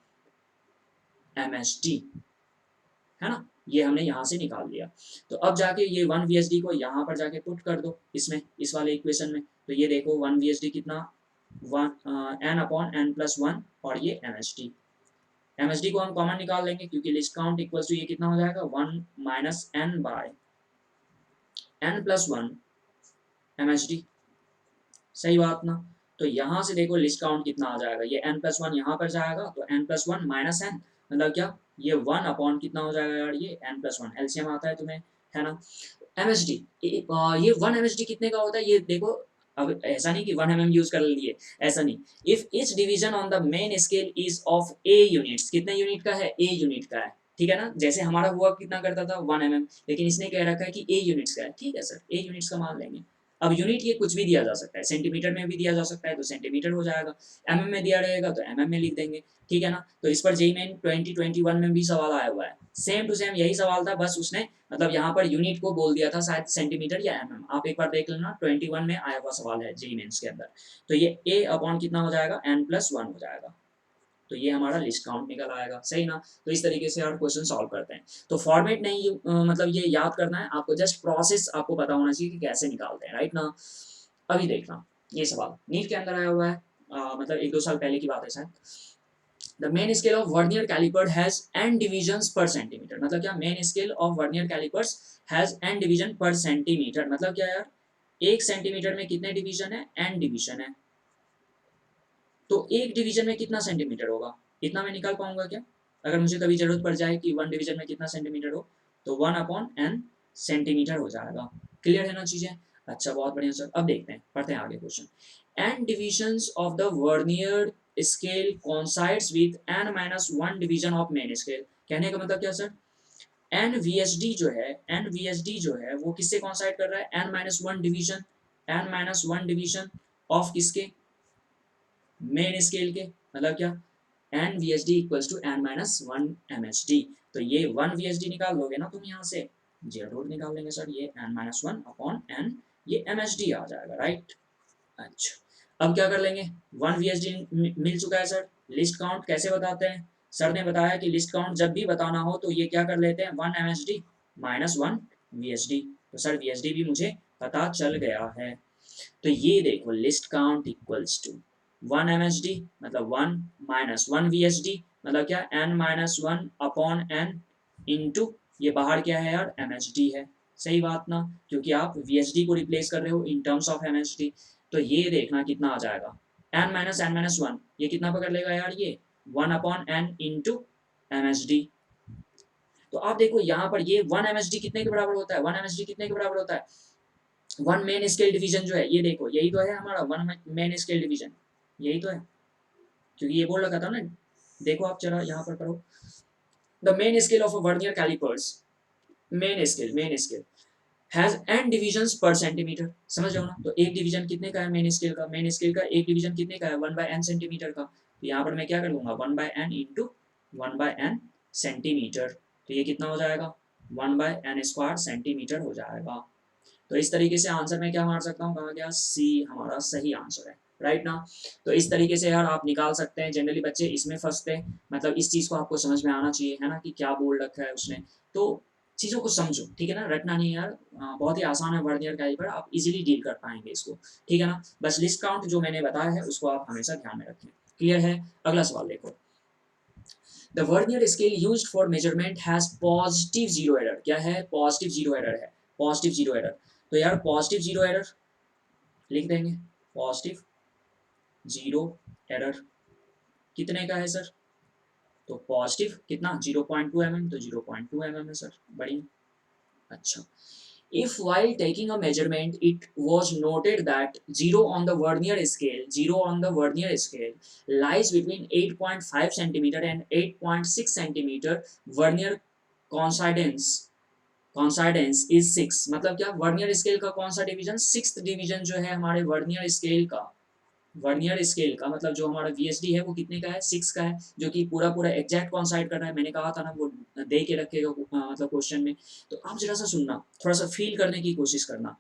MSD, है ना। ये हमने यहाँ से निकाल लिया। तो अब जाके ये 1 VSD को यहाँ पर जाके पुट कर दो इसमें, इस वाले इक्वेशन में। तो ये देखो 1 VSD कितना, n/n+1, और ये MSD। MSD को हम कॉमन निकाल लेंगे, क्योंकि लिस्ट काउंट इक्वल्स टू ये कितना हो जाएगा 1 माइनस n/n+1 MSD। सही बात ना। तो यहाँ से देखो लिस्ट काउंट कितना आ जाएगा, ये n+1 यहाँ पर जाएगा, तो n+1 माइनस n, मतलब क्या, ये 1 अपॉन कितना हो जाएगा यार, ये n+1, एलसीएम आता है तुम्हें, है ना। MSD, ये 1 MSD कितने का होता है, ये देखो। अब ऐसा नहीं कि 1 mm यूज कर लिए, ऐसा नहीं। If each division on the main scale is of a units, कितने यूनिट का है, a यूनिट का है। ठीक है ना, जैसे हमारा हुआ कितना करता था 1 mm, लेकिन इसने कह रखा है कि a यूनिट्स का है। ठीक है सर, a यूनिट्स का मान लेंगे। अब यूनिट ये कुछ भी दिया जा सकता है, सेंटीमीटर में भी दिया जा सकता है तो सेंटीमीटर हो जाएगा, mm में दिया रहेगा तो mm में लिख देंगे। ठीक है ना, तो इस पर जेई मेन 2021 में भी सवाल आया हुआ है, सेम टू सेम यही सवाल था, बस उसने मतलब यहाँ पर यूनिट को बोल दिया था शायद सेंटीमीटर या mm। आप एक बार देख लेना, 21 में आया हुआ सवाल है जेई मेन्स के अंदर। तो ये a अपॉन कितना हो जाएगा, n+1 हो जाएगा। तो ये हमारा लिस्ट काउंट निकल आएगा, सही ना। तो इस तरीके से आप क्वेश्चन सॉल्व करते हैं। तो फॉर्मेट नहीं मतलब ये याद करना है आपको, जस्ट प्रोसेस आपको पता होना चाहिए कि कैसे निकालते हैं, राइट ना। अभी देखना, ये सवाल नीट के अंदर आया हुआ है, मतलब 1-2 साल पहले की बात है शायद। The main scale of vernier calliper has n divisions per centimetre. मतलब क्या, main scale of vernier callipers has n division per centimetre, मतलब क्या यार, 1 सेंटीमीटर में कितने डिवीजन है, n डिवीजन है। तो एक डिवीजन में कितना सेंटीमीटर होगा, इतना मैं निकाल पाऊंगा क्या, अगर मुझे कभी जरूरत पड़ जाए कि 1 डिवीजन में कितना सेंटीमीटर हो, तो 1/n सेंटीमीटर हो जाएगा। क्लियर है ना चीजें? अच्छा, बहुत बढ़िया सर। अब देखते हैं, पढ़ते हैं आगे question. N divisions of the vernier scale coincides with n minus one division of main scale. कहने का मतलब क्या sir? N V S D जो है, एन वी एस डी जो है वो किससे कोइंसाइड कर रहा है? N minus one division, N minus one division of किसके? मेन स्केल के। मतलब क्या? N V H D equals to N minus one M H D. तो ये वन वी एच डी निकाल लोगे ना तुम यहाँ से, जरूर निकाल लेंगे सर, ये N minus one upon N, ये एम एच डी आ जाएगा, राइट। अच्छा, अब क्या कर लेंगे? वन वी एच डी मिल चुका है सर। लिस्ट काउंट कैसे बताते हैं? सर ने बताया कि लिस्ट काउंट जब भी बताना हो तो ये क्या कर लेते हैं, one M H D minus one V H D. तो सर वी एच डी भी मुझे पता चल गया है। तो ये देखो, least count equals to one M H D मतलब one minus one V H D मतलब क्या, N minus one upon N into ये बाहर क्या है यार, एम एच डी है। सही बात ना, क्योंकि आप वी एच डी को रिप्लेस कर रहे हो in terms of M H D. तो ये देखना कितना आ जाएगा, एन माइनस वन, ये कितना पकड़ लेगा यार, ये one upon N into M H D. तो आप देखो यहाँ पर ये वन एम एच डी कितने के बराबर होता है, वन एम एच डी कितने के बराबर होता है, वन मेन स्केल डिवीजन जो है, ये देखो यही तो है हमारा वन मेन स्केल डिवीजन, यही तो है, क्योंकि ये बोल रखा था ना। देखो आप जरा यहाँ पर पढ़ो, the main scale of a vernier callipers, main scale has N divisions per centimetre. समझ रहे हो ना? तो एक डिवीजन कितने का है मेन स्केल का, मेन स्केल का एक डिवीजन कितने का है, वन बाय एन सेंटीमीटर का। तो यहाँ पर मैं क्या कर लूंगा, one by N into one by N centimetre. तो ये कितना हो जाएगा, one by N square centimetre हो जाएगा। तो इस तरीके से आंसर में क्या मार सकता हूँ, कहा गया सी हमारा सही आंसर है, राइट ना। तो इस तरीके से यार आप निकाल सकते हैं। जनरली बच्चे इसमें फंसते हैं, मतलब इस चीज़ को आपको समझ में आना चाहिए, है ना, कि क्या बोल रखा है उसने। तो चीज़ों को समझो, ठीक है ना, रटना नहीं यार। बहुत ही आसान है वर्नियर कैलिपर, आप इजीली डील कर पाएंगे इसको, ठीक है ना। बस लिस्ट काउंट जो मैंने बताया है उसको आप हमेशा ध्यान में रखें। क्लियर है? अगला सवाल देखो, the vernier scale used for measurement has positive zero error. क्या है? पॉजिटिव जीरो एरर है, पॉजिटिव जीरो एरर। तो यार पॉजिटिव जीरो एरर लिख देंगे, पॉजिटिव जीरो एरर कितने का है सर? तो पॉजिटिव कितना, 0.2 mm, तो 0.2 mm है सर, बढ़िया। अच्छा, if while taking a measurement it was noted that zero on the vernier scale lies between 8.5 centimeter and 8.6 centimeter, vernier coincidence coincidence is six. मतलब क्या, वर्नियर स्केल का कौन सा डिवीजन, सिक्स्थ डिवीजन जो है हमारे वर्नियर स्केल का, वर्नियर स्केल का मतलब जो हमारा वीएसडी है वो कितने का है, सिक्स का है, जो कि पूरा पूरा एग्जैक्ट कॉन्साइड कर रहा है। मैंने कहा था ना वो दे के रखेगा मतलब क्वेश्चन में। तो आप जरा सा सुनना, थोड़ा सा फील करने की कोशिश करना,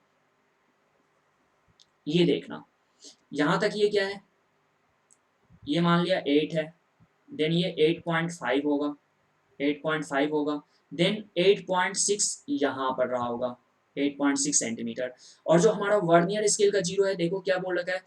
ये देखना। यहाँ तक ये क्या है, ये मान लिया 8 है, देन ये 8.5 होगा, 8.5 होगा, देन 8.6 यहाँ पर रहा होगा, 8.6 सेंटीमीटर। और जो हमारा वर्नियर स्केल का जीरो है, देखो क्या बोल रखा है,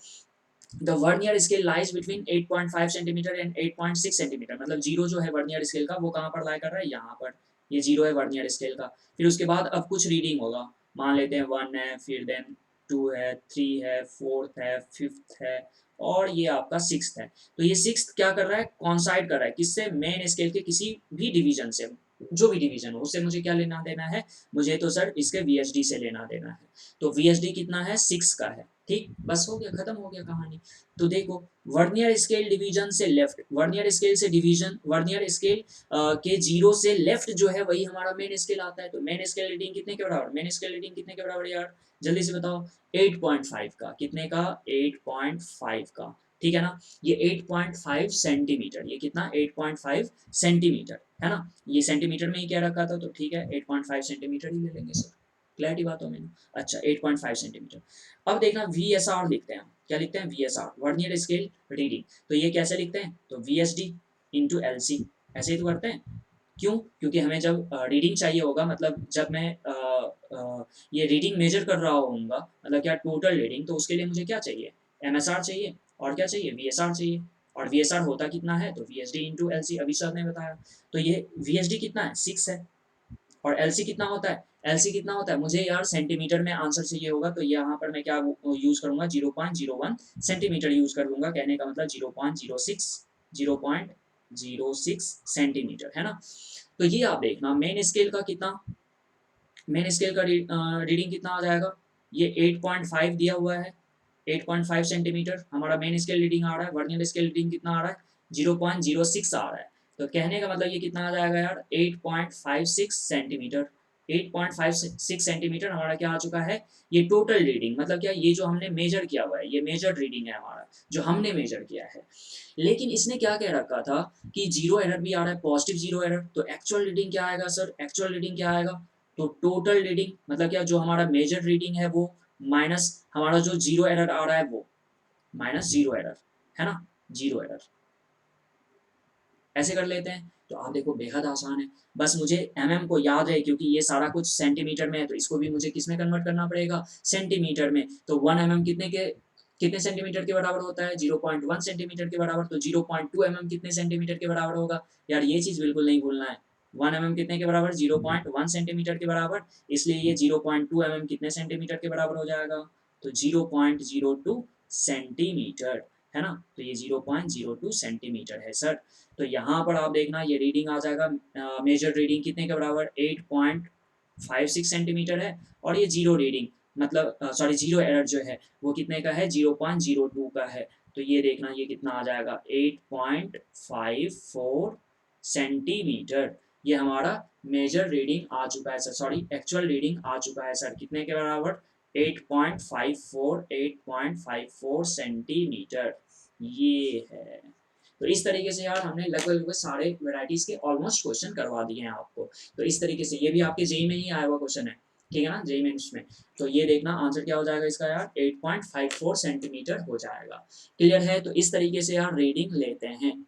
the vernier scale lies between 8.5 centimetre and 8.6 centimetre. मतलब जीरो जो है वर्नियर स्केल का वो कहाँ पर लाई कर रहा है, यहाँ पर, ये जीरो है वर्नियर स्केल का। फिर उसके बाद अब कुछ रीडिंग होगा, मान लेते हैं 1 है, फिर देन 2 है, 3 है, 4th है, 5th है, और ये आपका 6th है। तो ये 6th क्या कर रहा है, कॉन्साइड कर रहा है किससे, मेन स्केल के किसी भी डिवीजन से, जो भी डिवीजन हो उससे मुझे क्या लेना देना है, मुझे तो सर इसके वीएचडी से लेना देना है। तो वीएचडी कितना है, 6 का है, ठीक, बस हो गया, खत्म हो गया कहानी। तो देखो, वर्नियर स्केल डिवीजन से लेफ्ट, वर्नियर स्केल से डिवीजन, वर्नियर स्केल के जीरो से लेफ्ट जो है वही हमारा मेन स्केल आता है। तो मेन स्केल रीडिंग कितने के बराबर, मेन स्केल रीडिंग कितने के बराबर यार, जल्दी से बताओ, 8.5 का, कितने का, 8.5 का, ठीक है ना। ये 8.5 सेंटीमीटर, ये कितना, 8.5 सेंटीमीटर है ना, ये सेंटीमीटर में ही क्या रखा था, तो ठीक है 8.5 सेंटीमीटर ही ले लेंगे सर, क्लैरिटी बात हो मैंने। अच्छा, 8.5 सेंटीमीटर। अब देखना वी एस आर लिखते हैं, क्या लिखते हैं, V S R, vernier scale reading. तो ये कैसे लिखते हैं, तो V S D into L C, ऐसे ही तो करते हैं। क्यों? क्योंकि हमें जब रीडिंग चाहिए होगा, मतलब जब मैं ये रीडिंग मेजर कर रहा होऊंगा, मतलब क्या, टोटल रीडिंग, तो उसके लिए मुझे क्या चाहिए, एम एस आर चाहिए, और क्या चाहिए, वी एस आर चाहिए। और वी एस आर होता कितना है, तो V S D into L C, अभी सर ने बताया। तो ये वी एस डी कितना है, 6 है, और एल सी कितना होता है, एल सी कितना होता है, मुझे यार सेंटीमीटर में आंसर चाहिए होगा, तो यहाँ पर मैं क्या यूज करूंगा, 0.01 सेंटीमीटर यूज कर लूंगा। कहने का मतलब 0.06, 0.06 सेंटीमीटर, है ना। तो ये आप देखना, मेन स्केल का कितना, मेन स्केल का रीडिंग कितना आ जाएगा, ये 8.5 दिया हुआ है, 8.5 सेंटीमीटर हमारा मेन स्केल रीडिंग आ रहा है। वर्नियर स्केल रीडिंग कितना आ रहा है, 0.06 आ रहा है। तो कहने का मतलब ये कितना आ जाएगा यार, 8.56 सेंटीमीटर। 8.56 सेंटीमीटर हमारा क्या आ चुका है, ये टोटल रीडिंग, मतलब क्या, ये जो हमने मेजर किया हुआ है, ये मेजर रीडिंग है हमारा, जो हमने मेजर किया है। लेकिन इसने क्या कह रखा था कि जीरो एरर भी आ रहा है, पॉजिटिव जीरो एरर। तो एक्चुअल रीडिंग क्या आएगा सर, एक्चुअल रीडिंग क्या आएगा, तो टोटल रीडिंग, मतलब क्या, जो हमारा मेजर रीडिंग है वो माइनस हमारा जो जीरो एरर आ रहा है वो, माइनस जीरो एरर, है ना, जीरो एरर। ऐसे कर लेते हैं। तो आप देखो बेहद आसान है, बस मुझे mm को याद है, क्योंकि ये सारा कुछ सेंटीमीटर में है, तो इसको भी मुझे किस में कन्वर्ट करना पड़ेगा, सेंटीमीटर में। तो 1 mm कितने सेंटीमीटर के बराबर होता है, 0.1 सेंटीमीटर के बराबर। तो 0.2 mm कितने सेंटीमीटर के बराबर होगा, यार ये चीज़ बिल्कुल नहीं भूलना है। 1 mm कितने के बराबर, 0.1 सेंटीमीटर के बराबर। इसलिए ये 0.2 mm कितने सेंटीमीटर के बराबर हो जाएगा, तो 0.02 सेंटीमीटर, है ना। तो ये 0.02 सेंटीमीटर है सर। तो यहाँ पर आप देखना, ये रीडिंग आ जाएगा, मेजर रीडिंग कितने के बराबर, 8.56 सेंटीमीटर है। और ये जीरो रीडिंग, मतलब सॉरी जीरो एरर जो है वो कितने का है, 0.02 का है। तो ये देखना ये कितना आ जाएगा, 8.54 सेंटीमीटर। ये हमारा मेजर रीडिंग आ चुका है सर, सॉरी एक्चुअल रीडिंग आ चुका है सर, कितने के बराबर, 8.54 सेंटीमीटर, ये है। तो इस तरीके से यार हमने लगभग लगभग सारे वेराइटीज़ के ऑलमोस्ट क्वेश्चन करवा दिए हैं आपको। तो इस तरीके से ये भी आपके जेईई में ही आया हुआ क्वेश्चन है, ठीक है ना, जेईई मेंस में। तो ये देखना आंसर क्या हो जाएगा इसका यार, 8.54 सेंटीमीटर हो जाएगा। क्लियर है। तो इस तरीके से यार रीडिंग लेते हैं,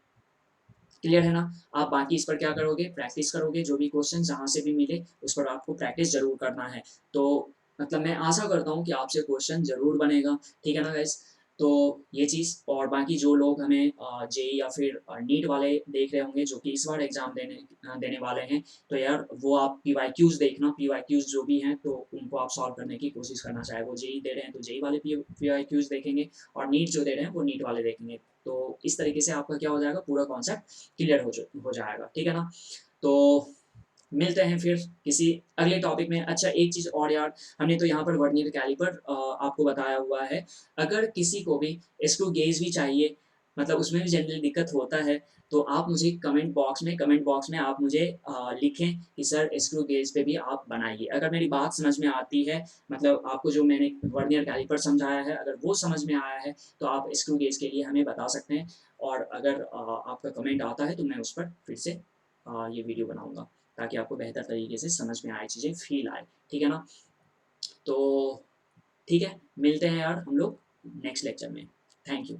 क्लियर है ना। आप बाकी इस पर क्या करोगे, प्रैक्टिस करोगे, जो भी क्वेश्चन जहाँ से भी मिले उस पर आपको प्रैक्टिस जरूर करना है। तो मतलब मैं आशा करता हूँ कि आपसे क्वेश्चन जरूर बनेगा, ठीक है ना गाइस। तो ये चीज़, और बाकी जो लोग हमें जेई या फिर नीट वाले देख रहे होंगे जो कि इस बार एग्ज़ाम देने वाले हैं, तो यार वो आप पीवाईक्यूज़ देखना, पीवाईक्यूज़ जो भी हैं तो उनको आप सॉल्व करने की कोशिश करना, चाहे वो जेई दे रहे हैं तो जेई वाले पीवाईक्यूज़ देखेंगे, और नीट जो दे रहे हैं वो नीट वाले देखेंगे। तो इस तरीके से आपका क्या हो जाएगा, पूरा कॉन्सेप्ट क्लियर हो जाएगा, ठीक है ना। तो मिलते हैं फिर किसी अगले टॉपिक में। अच्छा एक चीज़ और यार, हमने तो यहाँ पर वर्नियर कैलिपर आपको बताया हुआ है। अगर किसी को भी स्क्रू गेज भी चाहिए, मतलब उसमें भी जनरली दिक्कत होता है, तो आप मुझे कमेंट बॉक्स में आप मुझे लिखें कि सर स्क्रू गेज पे भी आप बनाइए। अगर मेरी बात समझ में आती है, मतलब आपको जो मैंने वर्नियर कैलिपर समझाया है अगर वो समझ में आया है, तो आप स्क्रू गेज के लिए हमें बता सकते हैं। और अगर आपका कमेंट आता है तो मैं उस पर फिर से ये वीडियो बनाऊँगा, ताकि आपको बेहतर तरीके से समझ में आए, चीज़ें फ़ील आए, ठीक है ना। तो ठीक है, मिलते हैं यार हम लोग नेक्स्ट लेक्चर में। Thank you.